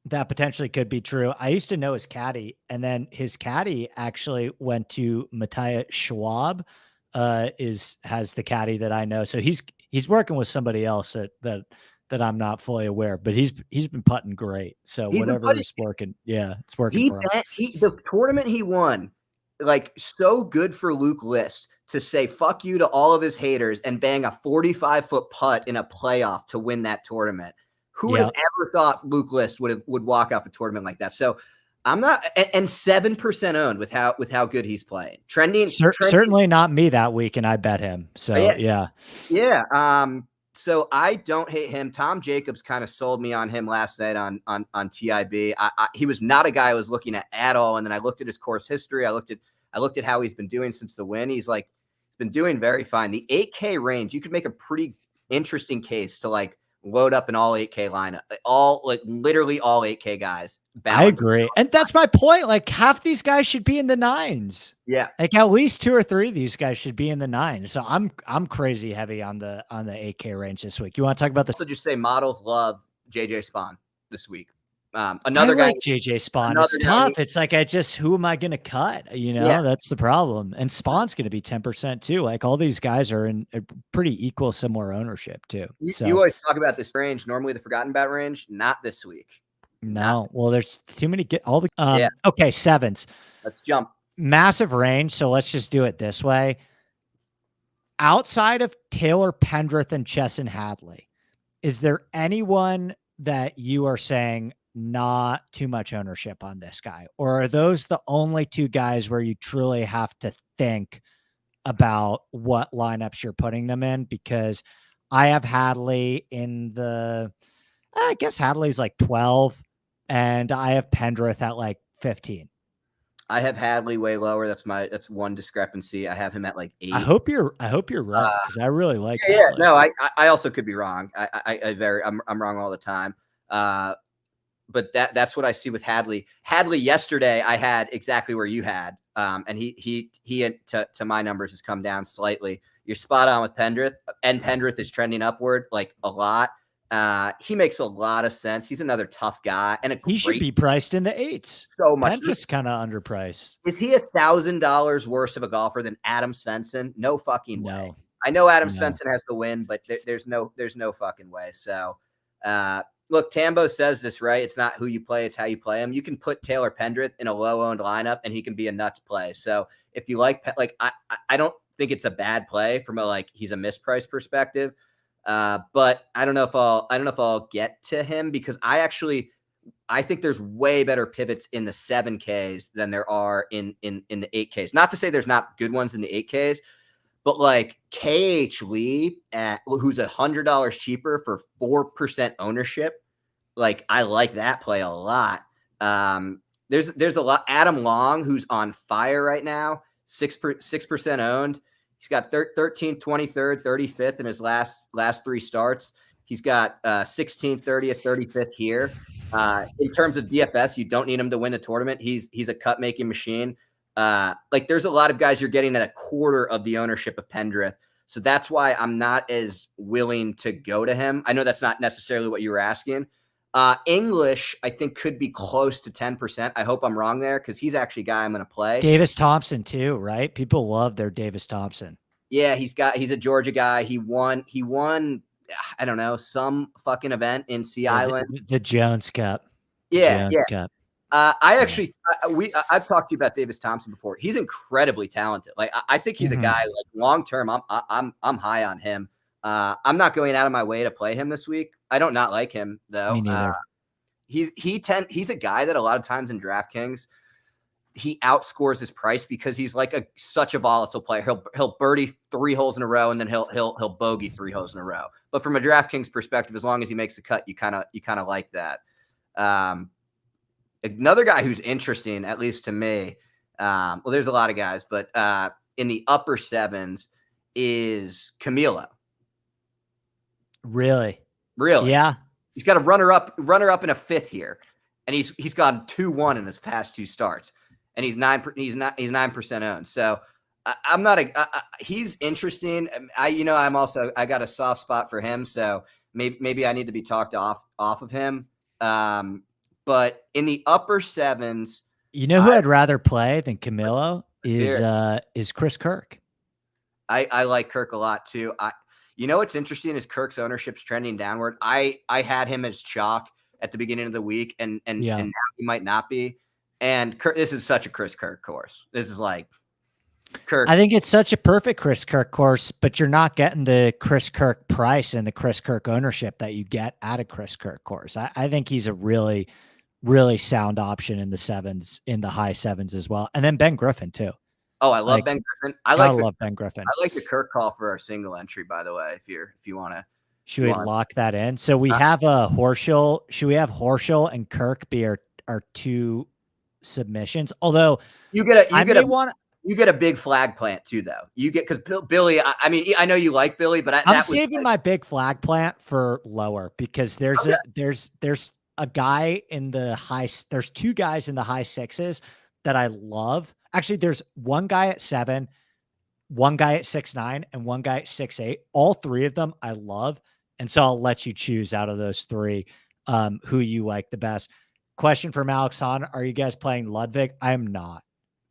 that potentially could be true. I used to know his caddy, and then his caddy actually went to Matthias Schwab, has the caddy that I know. So he's working with somebody else that I'm not fully aware, but he's been putting great. So whatever is working. Yeah, it's working for him. The tournament he won, like, so good for Luke List to say fuck you to all of his haters and bang a 45-foot putt in a playoff to win that tournament. Who would have ever thought Luke List would walk off a tournament like that? So I'm not, and 7% owned with how good he's playing. Trending. Certainly not me that week, and I bet him. So yeah. So I don't hate him. Tom Jacobs kind of sold me on him last night on TIB. He was not a guy I was looking at all. And then I looked at his course history. I looked at how he's been doing since the win. He's been doing very fine. The 8K range, you could make a pretty interesting case to like load up an all 8K lineup, literally all 8K guys. I agree. And that's my point. Like, half these guys should be in the 9s. Yeah. Like at least 2 or 3 of these guys should be in the 9s. So I'm crazy heavy on the 8K range this week. You want to talk about this? So just say models love JJ Spawn this week. Another guy, like JJ Spawn. another It's guy tough. It's like who am I going to cut? That's the problem. And Spawn's going to be 10% too. Like all these guys are in a pretty equal, similar ownership too. You always talk about this range, normally the forgotten about range, not this week. No, well, there's too many. Okay, sevens. Let's jump. Massive range. So let's just do it this way. Outside of Taylor Pendrith and Chesson Hadley, is there anyone that you are saying not too much ownership on this guy? Or are those the only two guys where you truly have to think about what lineups you're putting them in? Because I have Hadley in I guess Hadley's like 12, and I have Pendrith at like 15. I have Hadley way lower. That's one discrepancy. I have him at like 8. I hope you're right, because I really like Hadley. No, I also could be wrong. I'm wrong all the time. But that's what I see with Hadley. Hadley yesterday, I had exactly where you had. And he to my numbers has come down slightly. You're spot on with Pendrith, and Pendrith is trending upward like a lot. He makes a lot of sense. He's another tough guy, and he should be priced in the 8s. So much. Pendrith's kind of underpriced. Is he $1,000 worse of a golfer than Adam Svensson? No fucking way. No. I know Adam Svensson has the win, but there's no fucking way. So, look, Tambo says this, right? It's not who you play, it's how you play him. You can put Taylor Pendrith in a low-owned lineup, and he can be a nuts play. So if you like I don't think it's a bad play from he's a mispriced perspective. But I don't know if I'll get to him, because I think there's way better pivots in the 7Ks than there are in the 8Ks. Not to say there's not good ones in the 8Ks, but like KH Lee, who's $100 cheaper for 4% ownership. Like, I like that play a lot. There's a lot. Adam Long, who's on fire right now, 6% owned. He's got 13th, 23rd, 35th in his last 3 starts. He's got 16th, 30th, 35th here. In terms of DFS, you don't need him to win a tournament. He's a cut making machine. There's a lot of guys you're getting at a quarter of the ownership of Pendrith. So that's why I'm not as willing to go to him. I know that's not necessarily what you were asking. English, I think, could be close to 10%. I hope I'm wrong there, because he's actually a guy I'm going to play. Davis Thompson too, right? People love their Davis Thompson. Yeah, he's a Georgia guy. He won, I don't know, some fucking event in Sea Island. The Jones Cup. Yeah. Cup. I've talked to you about Davis Thompson before. He's incredibly talented. Like, I think he's a guy, like, long term. I'm high on him. I'm not going out of my way to play him this week. I don't not like him though. Me neither. He's a guy that a lot of times in DraftKings, he outscores his price because he's like such a volatile player. He'll birdie 3 holes in a row, and then he'll bogey 3 holes in a row. But from a DraftKings perspective, as long as he makes the cut, you kind of like that. Another guy who's interesting, at least to me, well, there's a lot of guys, but in the upper 7s is Camilo. Really? Yeah. He's got a runner up in a 5th here, and he's gone 2-1 in his past 2 starts, and he's 9% owned. So I'm not he's interesting. I got a soft spot for him, so maybe I need to be talked off of him. But in the upper 7s, who I'd rather play than Camilo is Chris Kirk. I like Kirk a lot too. What's interesting is Kirk's ownership's trending downward. I had him as chalk at the beginning of the week, and now he might not be. And Kirk, this is such a Chris Kirk course. This is like Kirk. I think it's such a perfect Chris Kirk course, but you're not getting the Chris Kirk price and the Chris Kirk ownership that you get at a Chris Kirk course. I think he's a really, really sound option in the 7s, in the high 7s as well. And then Ben Griffin too. Oh, I love Ben Griffin. I love Ben Griffin. I like the Kirk call for our single entry, by the way, if you want to. Should we lock that in? So we have a Horschel. Should we have Horschel and Kirk be our 2 submissions? Although you get a big flag plant too, though. You get, because Billy. I know you like Billy, but I'm saving my big flag plant for lower, because there's a guy in the high. There's 2 guys in the high 6s that I love. Actually, there's one guy at 7, one guy at 6'9", and one guy at 6'8". All 3 of them I love. And so I'll let you choose out of those 3 who you like the best. question from Alex Hahn. Are you guys playing Ludwig? I am not.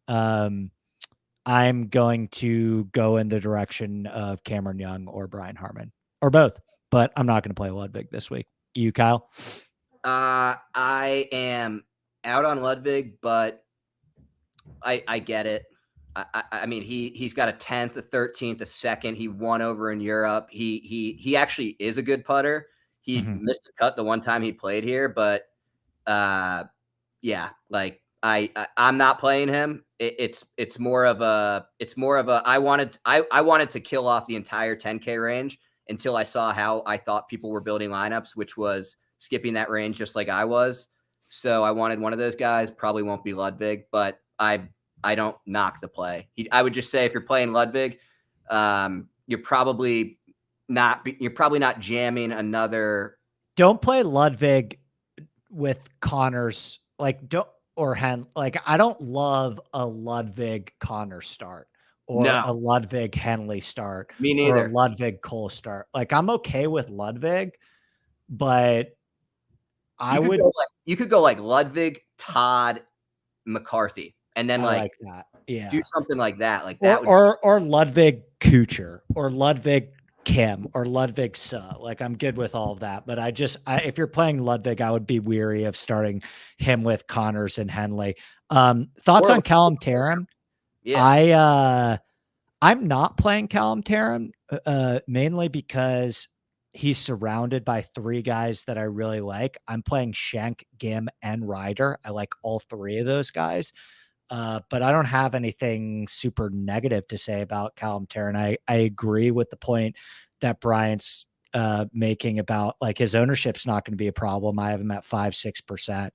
I'm going to go in the direction of Cameron Young or Brian Harmon or both, but I'm not going to play Ludwig this week. You, Kyle? I am out on Ludwig, but I get it. I mean, he's got a 10th, a 13th, a 2nd. He won over in Europe. He actually is a good putter. He missed the cut the one time he played here, but yeah, like I'm not playing him. It's more of a I wanted to kill off the entire 10K range until I saw how I thought people were building lineups, which was skipping that range just like I was. So I wanted one of those guys. Probably won't be Ludwig, but I don't knock the play. I would just say if you're playing Ludwig, you're probably not jamming another. Don't play Ludwig with Connors. Like I don't love a Ludwig Connor start or a Ludwig Henley start. Me neither. Or a Ludwig Cole start. Like I'm okay with Ludwig, but you could go like Ludwig, Todd, McCarthy, and then like that. Yeah. Do something like that. Like that. Or Ludwig Kuchar or Ludwig Kim or Ludwig Suh. Like I'm good with all of that. But if you're playing Ludwig, I would be weary of starting him with Connors and Henley. Thoughts on Callum Tarren? Yeah. I'm not playing Callum Tarren mainly because he's surrounded by 3 guys that I really like. I'm playing Schenk, Gim, and Ryder. I like all 3 of those guys. But I don't have anything super negative to say about Callum Tarren. I agree with the point that Brian's making about like his ownership's not going to be a problem. I have him at 5-6%.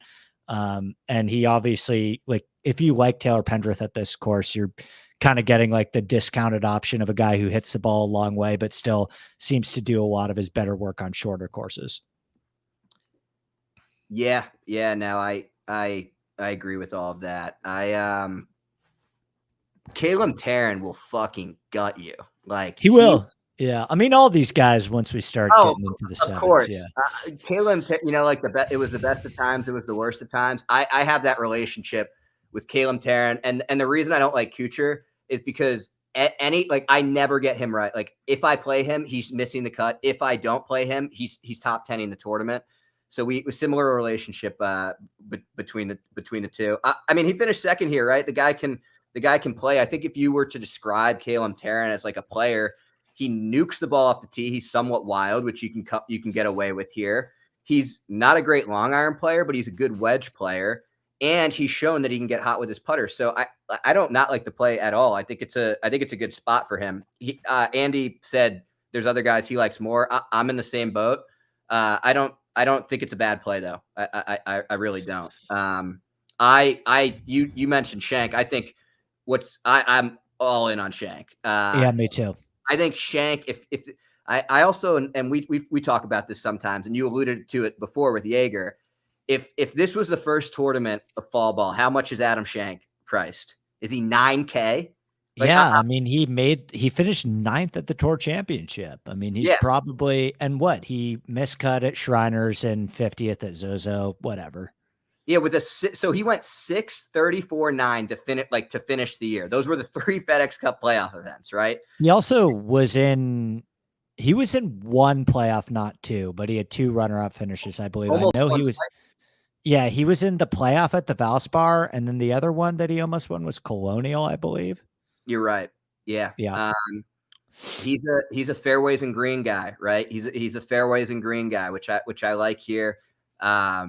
And he obviously, like, if you like Taylor Pendrith at this course, you're kind of getting like the discounted option of a guy who hits the ball a long way, but still seems to do a lot of his better work on shorter courses. Yeah. No, I agree with all of that. Callum Tarren will fucking gut you. Like he will. Yeah. I mean, all these guys, once we start getting into the sevens, course. Yeah. Callum, like it was the best of times. It was the worst of times. I have that relationship with Callum Tarren. And the reason I don't like Kuchar is because I never get him right. Like if I play him, he's missing the cut. If I don't play him, he's top 10 in the tournament. So we similar relationship between the two. I mean, he finished 2nd here, right? The guy can play. I think if you were to describe Callum Tarren as like a player, he nukes the ball off the tee. He's somewhat wild, which you can get away with here. He's not a great long iron player, but he's a good wedge player, and he's shown that he can get hot with his putter. So I don't not like the play at all. I think it's a good spot for him. Andy said there's other guys he likes more. I'm in the same boat. I don't think it's a bad play though. I really don't. You mentioned Schenk. I think I'm all in on Schenk. Yeah, me too. I think Schenk. If I also and we talk about this sometimes, and you alluded to it before with Jaeger. If this was the first tournament of fall ball, how much is Adam Schenk priced? Is he 9K? Like, yeah, I mean, he finished 9th at the Tour Championship. I mean, he's probably, and he miscut at Shriners and 50th at Zozo, whatever. Yeah, so he went 6, 34, 9 to finish the year. Those were the 3 FedEx Cup playoff events, right? He also was in 1 playoff, not 2, but he had 2 runner-up finishes, I believe. Almost I know he was. Yeah, he was in the playoff at the Valspar, and then the other one that he almost won was Colonial, I believe. You're right. Yeah. Yeah. He's a fairways and green guy, right? He's a fairways and green guy, which I like here. I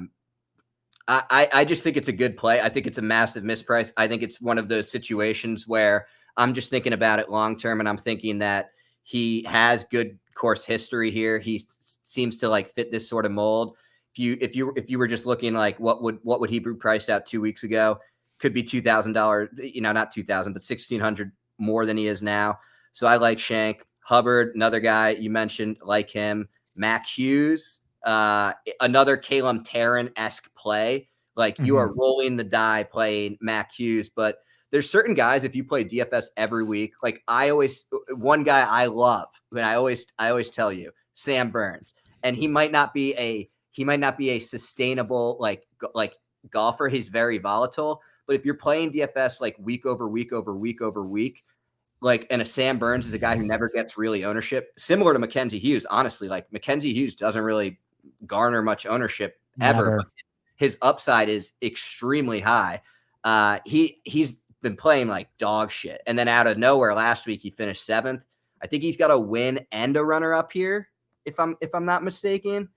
just think it's a good play. I think it's a massive misprice. I think it's one of those situations where I'm just thinking about it long term, and I'm thinking that he has good course history here. He seems to like fit this sort of mold. If you were just looking like what would he be priced out 2 weeks ago, could be $2,000, not $2,000, but $1,600 more than he is now. So I like Schenk. Hubbard, another guy you mentioned, like him. Mac Hughes, another Callum Tarren-esque play. Like you are rolling the die playing Mac Hughes, but there's certain guys, if you play DFS every week, like one guy I love, and I always tell you, Sam Burns, and he might not be a sustainable, like golfer. He's very volatile. But if you're playing DFS like week over week over week over week, like, and a Sam Burns is a guy who never gets really ownership, similar to Mackenzie Hughes. Honestly, like Mackenzie Hughes doesn't really garner much ownership ever. But his upside is extremely high. He's been playing like dog shit, and then out of nowhere last week he finished 7th. I think he's got a win and a runner up here, if I'm not mistaken.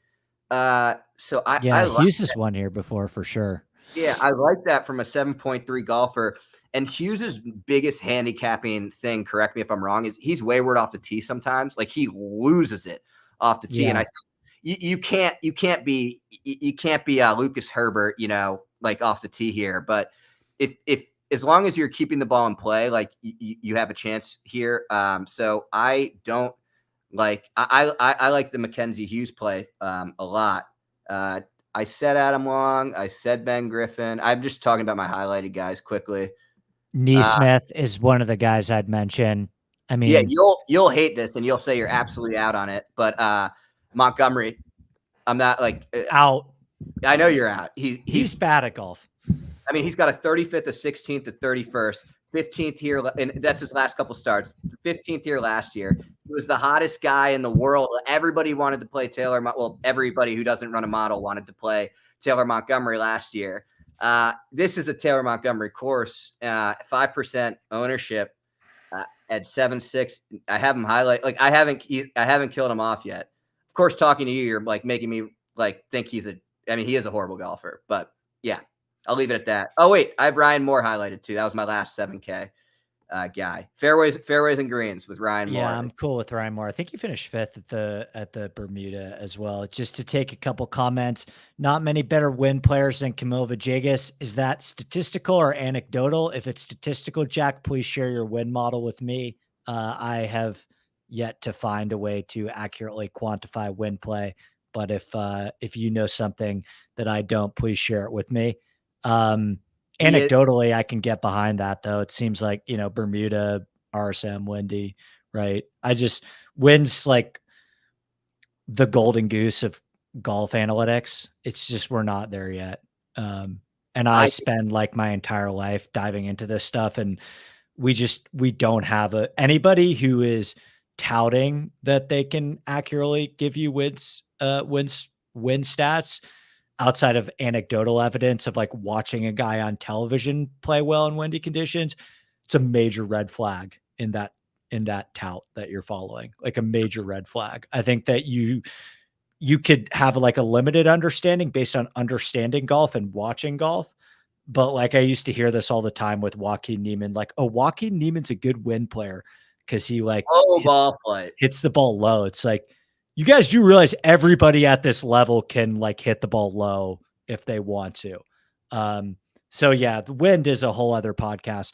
So I like Hughes has won here before for sure. Yeah, I like that from a 7.3 golfer. And Hughes's biggest handicapping thing, correct me if I'm wrong, is he's wayward off the tee sometimes. Like he loses it off the tee, and I think you can't be Lucas Herbert, like off the tee here. But if as long as you're keeping the ball in play, like you have a chance here. So I don't like I like the Mackenzie Hughes play a lot. I said Adam Long. I said Ben Griffin. I'm just talking about my highlighted guys quickly. Neesmith is one of the guys I'd mention. I mean, yeah, you'll hate this and you'll say you're absolutely out on it. But Montgomery, I'm not like out. I know you're out. He's bad at golf. I mean, he's got a 35th, a 16th, a 31st, 15th here, and that's his last couple starts. 15th here last year. He was the hottest guy in the world. Everybody wanted to play Taylor. Well, everybody who doesn't run a model wanted to play Taylor Montgomery last year. This is a Taylor Montgomery course. 5% ownership at 7.6. I have him highlight. Like I haven't killed him off yet. Of course, talking to you, you're like making me like think he is a horrible golfer. But yeah, I'll leave it at that. Oh wait, I have Ryan Moore highlighted too. That was my last 7K guy. Fairways and greens with Ryan Moore. Yeah, I'm cool with Ryan Moore. I think he finished 5th at the Bermuda as well. Just to take a couple comments, not many better win players than Camilo Villegas. Is that statistical or anecdotal? If it's statistical, Jack, please share your win model with me. I have yet to find a way to accurately quantify win play, but if you know something that I don't, please share it with me. Anecdotally, I can get behind that though. It seems like, Bermuda, RSM, windy, right? Wins like the golden goose of golf analytics. It's just, we're not there yet. And I spend like my entire life diving into this stuff, and we don't have anybody who is touting that they can accurately give you win stats outside of anecdotal evidence of like watching a guy on television play well in windy conditions. It's a major red flag in that tout that you're following, like a major red flag. I think that you could have like a limited understanding based on understanding golf and watching golf. But like I used to hear this all the time with Joaquin Niemann, like, oh, Joaquin Niemann's a good win player because he like hits the ball low. It's like, you guys do realize everybody at this level can like hit the ball low if they want to. So yeah, the wind is a whole other podcast.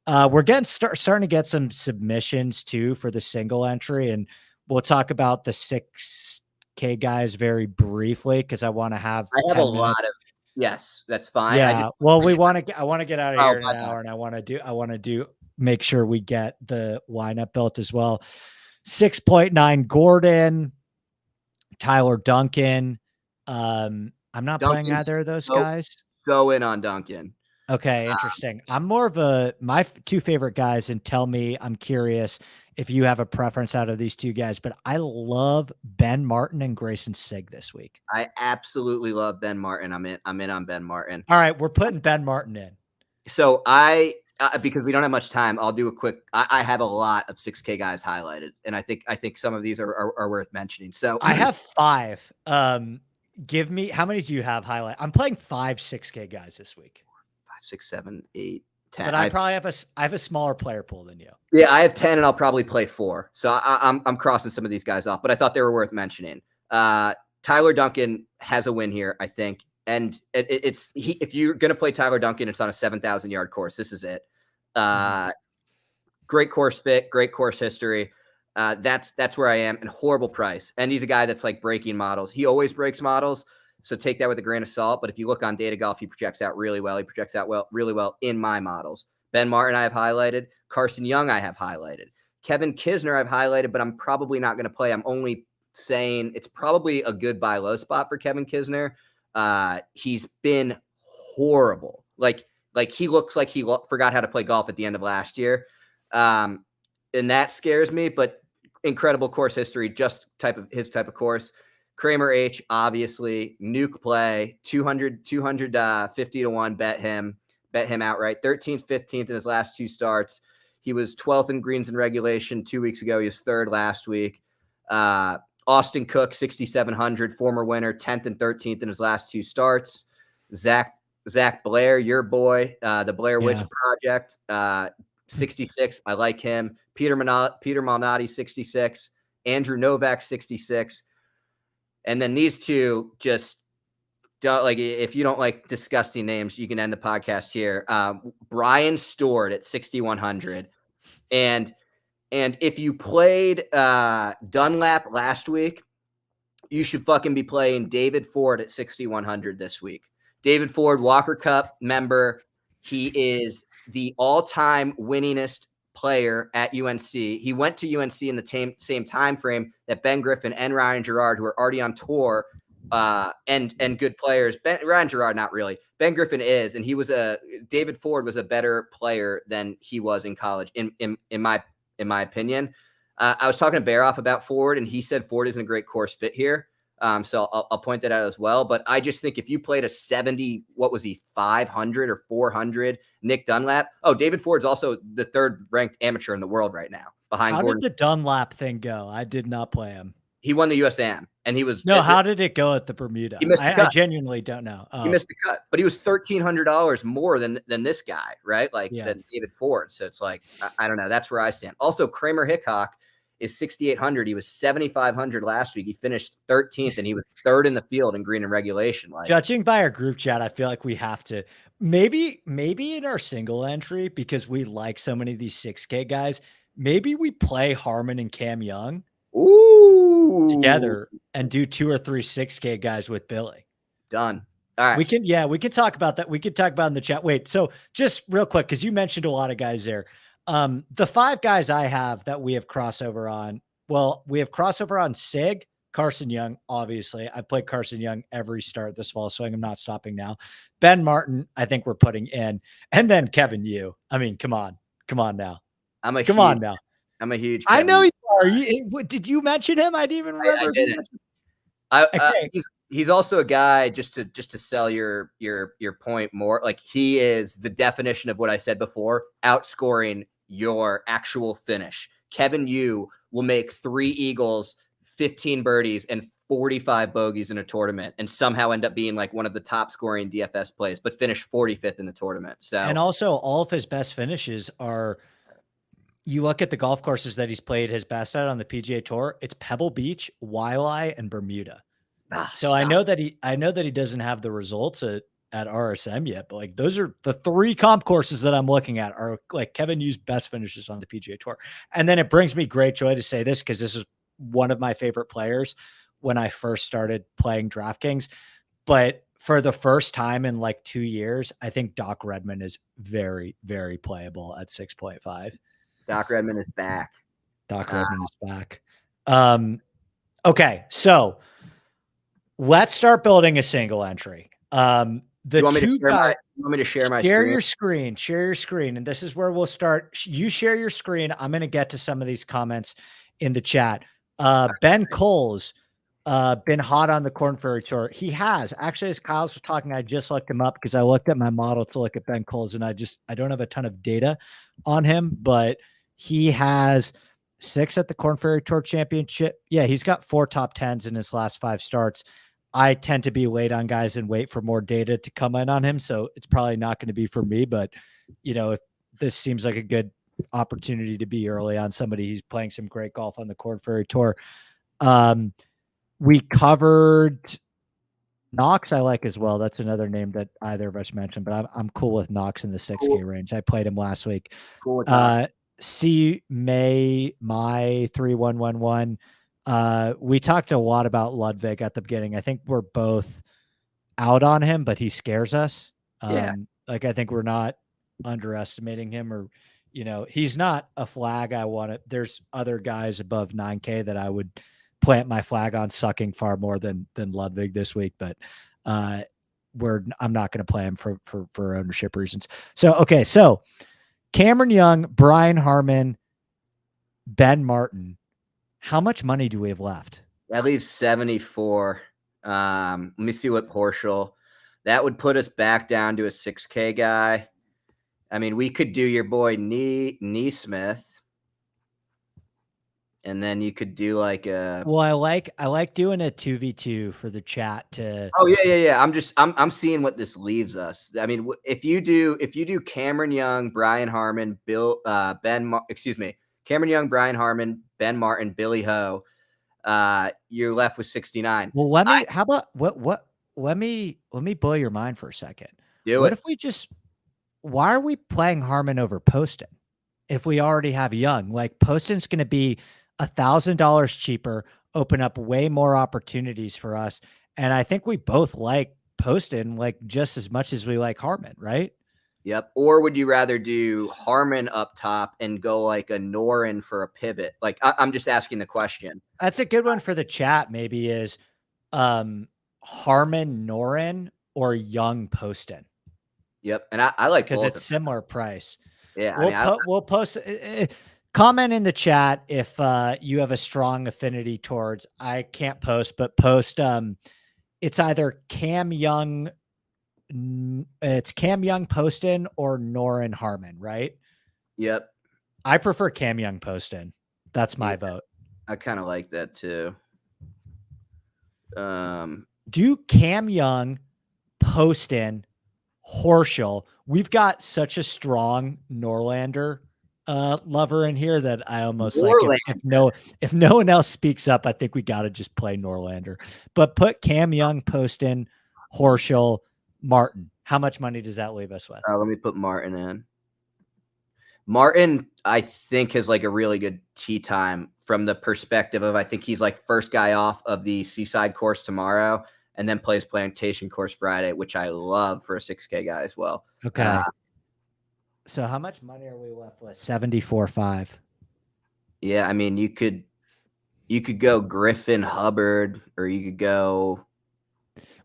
We're getting starting to get some submissions too for the single entry, and we'll talk about the 6K guys very briefly because I want to have. I have a lot of. Yes, that's fine. Yeah. I want to get out of here in an hour, and I want to make sure we get the lineup built as well. 6.9 Gordon, Tyler Duncan. I'm not playing either of those guys. Go in on Duncan. Okay, interesting. I'm more of my two favorite guys, and tell me, I'm curious if you have a preference out of these two guys, but I love Ben Martin and Grayson Sigg this week. I absolutely love Ben Martin. I'm in on Ben Martin. All right, we're putting Ben Martin in. So because we don't have much time, I'll do a quick. I have a lot of 6K guys highlighted, and I think some of these are worth mentioning. So I have 5. Give me, how many do you have highlight? I'm playing 5 6K guys this week. 5, 6, 7, 8, 10. But I have a smaller player pool than you. Yeah, I have 10, and I'll probably play 4. So I'm crossing some of these guys off, but I thought they were worth mentioning. Tyler Duncan has a win here, I think. And if you're going to play Tyler Duncan, it's on a 7,000 yard course. This is it. Great course fit, great course history. That's where I am, and horrible price. And he's a guy that's like breaking models. He always breaks models, so take that with a grain of salt. But if you look on Data Golf, he projects out really well. He projects out really well in my models. Ben Martin I have highlighted. Carson Young I have highlighted. Kevin Kisner I've highlighted, but I'm probably not going to play. I'm only saying it's probably a good buy low spot for Kevin Kisner. He's been horrible. Like he looks like he forgot how to play golf at the end of last year. And that scares me, but incredible course history, just his type of course. Kramer H, obviously, nuke play, 250 to 1, bet him outright. 13th, 15th in his last 2 starts. He was 12th in greens and regulation 2 weeks ago. He was 3rd last week. Austin Cook, 6,700, former winner, 10th and 13th in his last 2 starts. Zach Blair, your boy, the Blair Witch Project, 66. I like him. Peter Malnati, 66. Andrew Novak, 66. And then these two just don't like. If you don't like disgusting names, you can end the podcast here. Brian Stored at 6,100, and if you played Dunlap last week, you should fucking be playing David Ford at 6,100 this week. David Ford, Walker Cup member. He is the all-time winningest player at UNC. He went to UNC in the same time frame that Ben Griffin and Ryan Gerard, who are already on tour and good players. Ryan Gerard, not really. Ben Griffin is, and David Ford was a better player than he was in college, in my opinion. I was talking to Baroff about Ford, and he said Ford isn't a great course fit here. So I'll point that out as well. But I just think if you played a 70, what was he, 500 or 400, Nick Dunlap? Oh, David Ford's also the 3rd ranked amateur in the world right now. How did the Dunlap thing go? I did not play him. He won the USAM, and he was how did it go at the Bermuda? I genuinely don't know. He missed the cut, but he was $1,300 more than this guy, right? Than David Ford. So it's like I don't know. That's where I stand. Also, Kramer Hickok is 6,800. He was 7,500 last week. He finished 13th, and he was 3rd in the field in green and regulation. Judging by our group chat, I feel like we have to maybe in our single entry, because we like so many of these 6K guys. Maybe we play Harmon and Cam Young together and do 2 or 3 6K guys with Billy. Done. All right. We can talk about that. We could talk about in the chat. Wait, so just real quick, because you mentioned a lot of guys there. The 5 guys I have that we have crossover on. Well, we have crossover on Sig, Carson Young, obviously. I've played Carson Young every start this fall, so I'm not stopping now. Ben Martin, I think we're putting in. And then Kevin Yu. I mean, come on now. I'm a huge I know you are. Did you mention him? I didn't even remember. I didn't. He's also a guy, just to sell your point more. Like, he is the definition of what I said before, outscoring your actual finish. Kevin Yu will make 3 eagles, 15 birdies, and 45 bogeys in a tournament, and somehow end up being like one of the top scoring DFS plays, but finish 45th in the tournament. So, and also all of his best finishes are, you look at the golf courses that he's played his best at on the PGA Tour, it's Pebble Beach, Waialae, and Bermuda. So I know that he doesn't have the results at RSM yet, but like those are the 3 comp courses that I'm looking at are like Kevin Yu's best finishes on the PGA Tour. And then it brings me great joy to say this, because this is one of my favorite players when I first started playing DraftKings. But for the first time in like 2 years, I think Doc Redman is very, very playable at 6.5. Doc Redman is back. Redman is back. Okay, so let's start building a single entry. You want me to share my screen? Share your screen. And this is where we'll start. You share your screen. I'm going to get to some of these comments in the chat. Ben Cole's been hot on the Korn Ferry Tour. He has. Actually, as Kyle's was talking, I just looked him up because I looked at my model to look at Ben Cole's, and I don't have a ton of data on him, but he has 6 at the Korn Ferry Tour Championship. Yeah, he's got 4 top 10s in his last 5 starts. I tend to be late on guys and wait for more data to come in on him, so it's probably not going to be for me. But, if this seems like a good opportunity to be early on somebody who's playing some great golf on the Korn Ferry Tour. We covered Knox, I like as well. That's another name that either of us mentioned, but I'm cool with Knox in the 6K range. I played him last week. Cool with Knox. C May my 3111. We talked a lot about Ludwig at the beginning. I think we're both out on him, but he scares us. Like, I think we're not underestimating him, or, he's not a flag I want to. There's other guys above 9K that I would plant my flag on sucking far more than Ludwig this week. But I'm not going to play him for ownership reasons. So, okay. So Cameron Young, Brian Harman, Ben Martin. How much money do we have left? That leaves 74. Let me see what Horschel. That would put us back down to a 6K guy. I mean, we could do your boy Neesmith. And then you could do like a. Well, I like doing a 2v2 for the chat to. Oh yeah. I'm seeing what this leaves us. I mean, if you do Cameron Young, Brian Harman, Cameron Young, Brian Harman, Ben Martin, Billy Ho, you're left with 69. Well, how about let me blow your mind for a second. If we why are we playing Harman over Poston if we already have Young? Like Poston's going to be $1,000 cheaper, open up way more opportunities for us. And I think we both like Poston like just as much as we like Harman, right? Yep. Or would you rather do Harman up top and go like a Noren for a pivot? Like I'm just asking the question. That's a good one for the chat. Maybe is Harman Noren or Young Poston. Yep. And I like because it's similar price. Yeah. We'll post comment in the chat if you have a strong affinity towards. I can't post, but post. It's either Cam Young. It's Cam Young Poston or Noren Harman, right? Yep. I prefer Cam Young Poston. That's my vote. I kind of like that too. Do Cam Young, Poston, Horschel. We've got such a strong Norlander lover in here that I almost like if no one else speaks up, I think we got to just play Norlander. But put Cam Young, Poston, Horschel, Martin. How much money does that leave us with? Let me put Martin in. Martin, I think, has like a really good tee time from the perspective of I think he's like first guy off of the Seaside course tomorrow and then plays Plantation course Friday, which I love for a 6K guy as well. Okay. So how much money are we left with? 74.5. Yeah, I mean, you could go Griffin Hubbard, or you could go.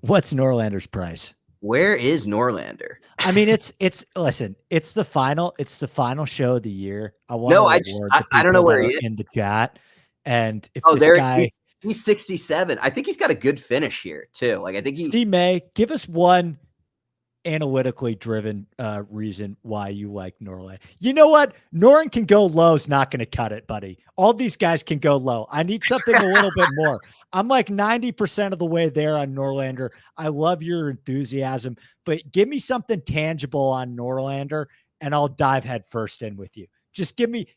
What's Norlander's price? Where is Norlander? I mean, listen, it's the final show of the year. I don't know where he is in the chat. And if he's 67. I think he's got a good finish here too. Like I think Steve May, give us one analytically driven reason why you like Norlander. You know what? Noren can go low is not going to cut it, buddy. All these guys can go low. I need something a little bit more. I'm like 90% of the way there on Norlander. I love your enthusiasm, but give me something tangible on Norlander and I'll dive head first in with you. Just give me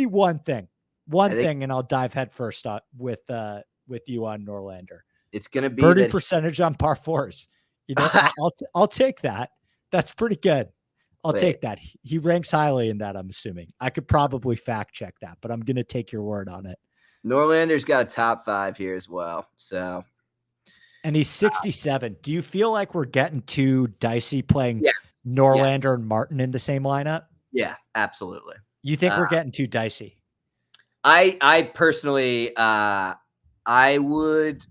one thing, and I'll dive head first with you on Norlander. It's going to be birdie percentage on par fours. You know, I'll take that. That's pretty good. I'll take that. He ranks highly in that, I'm assuming. I could probably fact check that, but I'm going to take your word on it. Norlander's got a top 5 here as well. So, and he's 67. Do you feel like we're getting too dicey playing Norlander and Martin in the same lineup? Yeah, absolutely. You think we're getting too dicey? I personally, I would.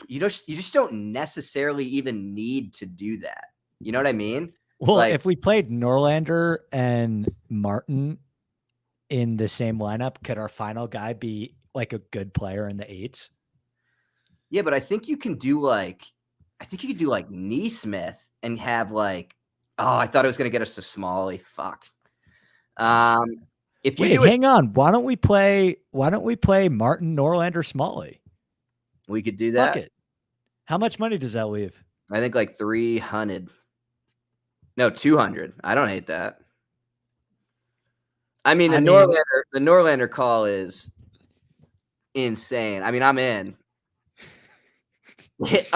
You just don't necessarily even need to do that. You know what I mean? Well, if we played Norlander and Martin in the same lineup, could our final guy be like a good player in the 8s? Yeah, but I think you can do Neesmith and have like, I thought it was going to get us to Smalley. Fuck. If you hang on, why don't we play Martin, Norlander, Smalley? We could do that. Fuck it. How much money does that leave? I think like 300. No, 200. I don't hate that. I mean, the Norlander call is insane. I mean, I'm in. He's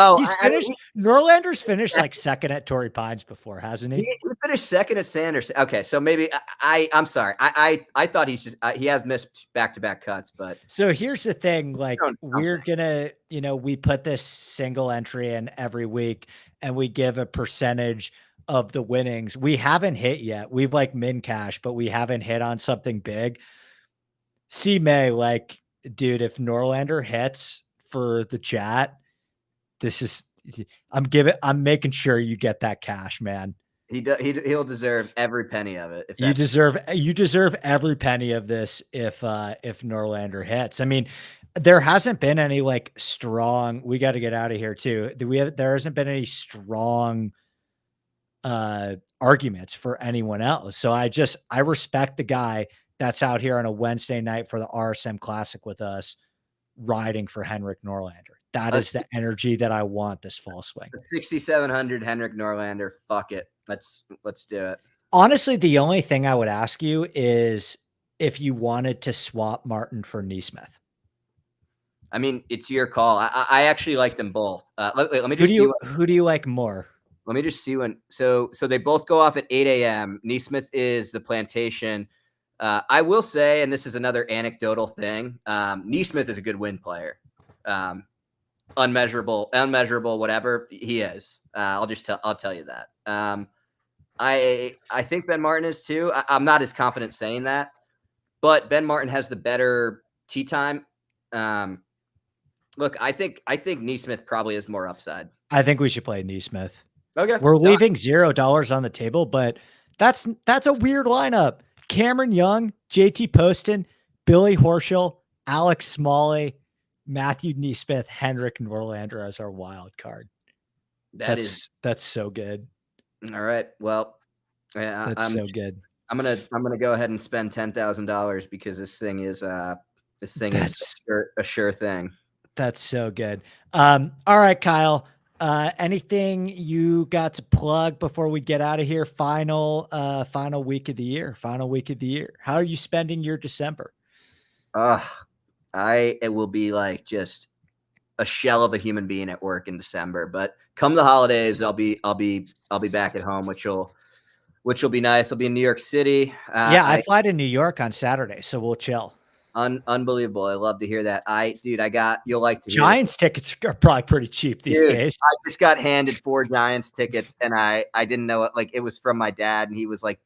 finished. Norlander's finished like second at Torrey Pines before, hasn't he? He finished second at Sanders. Okay, so maybe I'm sorry. I thought he's just he has missed back-to-back cuts, but so here's the thing. Like we're gonna, we put this single entry in every week, and we give a percentage of the winnings. We haven't hit yet. We've like min cash, but we haven't hit on something big. C May, like, dude, if Norlander hits for the chat. This is I'm making sure you get that cash, man. He'll deserve every penny of it. You deserve every penny of this if Norlander hits. I mean, there hasn't been any like strong, we got to get out of here too. There hasn't been any strong arguments for anyone else. So I respect the guy that's out here on a Wednesday night for the RSM Classic with us riding for Henrik Norlander. That is the energy that I want this fall swing. 6,700 Henrik Norlander. Fuck it. Let's do it. Honestly, the only thing I would ask you is if you wanted to swap Martin for Neesmith. I mean, it's your call. I actually like them both. Let me just see. Who do you like more? Let me just see when. So they both go off at 8 a.m. Neesmith is the Plantation. I will say, and this is another anecdotal thing. Neesmith is a good win player. Unmeasurable, whatever he is. I'll tell you that. I think Ben Martin is too. I'm not as confident saying that, but Ben Martin has the better tee time. Look, I think Neesmith probably has more upside. I think we should play Neesmith. Okay, we're leaving $0 on the table, but that's a weird lineup. Cameron Young, JT Poston, Billy Horschel, Alex Smalley, Matthew Neesmith, Henrik Norlander as our wild card. That's so good. All right. Well, that's so good. I'm gonna go ahead and spend $10,000 because this thing is a sure thing. That's so good. All right, Kyle. Anything you got to plug before we get out of here? Final week of the year. How are you spending your December? It will be like just a shell of a human being at work in December, but come the holidays, I'll be back at home, which will be nice. I'll be in New York City. I fly to New York on Saturday, so we'll chill. Unbelievable. I love to hear that. You'll like to hear Giants tickets are probably pretty cheap these days. I just got handed 4 Giants tickets and I didn't know it. Like it was from my dad and he was like,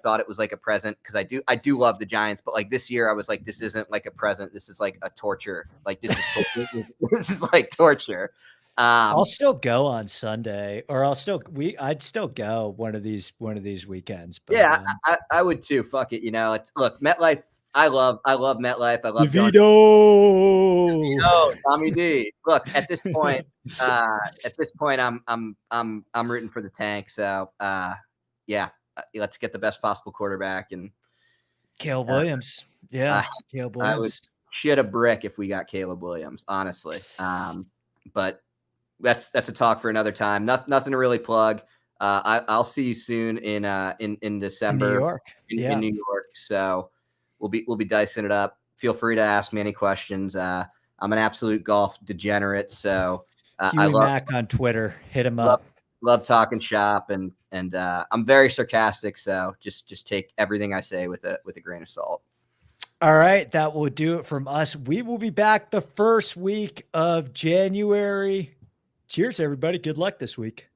thought it was like a present. Cause I do love the Giants, but like this year I was like, this isn't like a present. This is like a torture. Like this is, this is like torture. I'll still go on Sunday or I'd still go one of these weekends. But, yeah, I would too. Fuck it. Look, MetLife. I love MetLife. I love DeVito, Tommy D. Look, at this point, I'm rooting for the tank. So, let's get the best possible quarterback and Caleb Williams. Yeah, Caleb Williams. I would shit a brick if we got Caleb Williams, honestly. But that's a talk for another time. Nothing to really plug. I'll see you soon in December in New York. In New York. So. We'll be dicing it up. Feel free to ask me any questions. I'm an absolute golf degenerate, so I love Mac on Twitter. Hit him up. Love talking shop, and I'm very sarcastic. So just take everything I say with a grain of salt. All right, that will do it from us. We will be back the first week of January. Cheers, everybody. Good luck this week.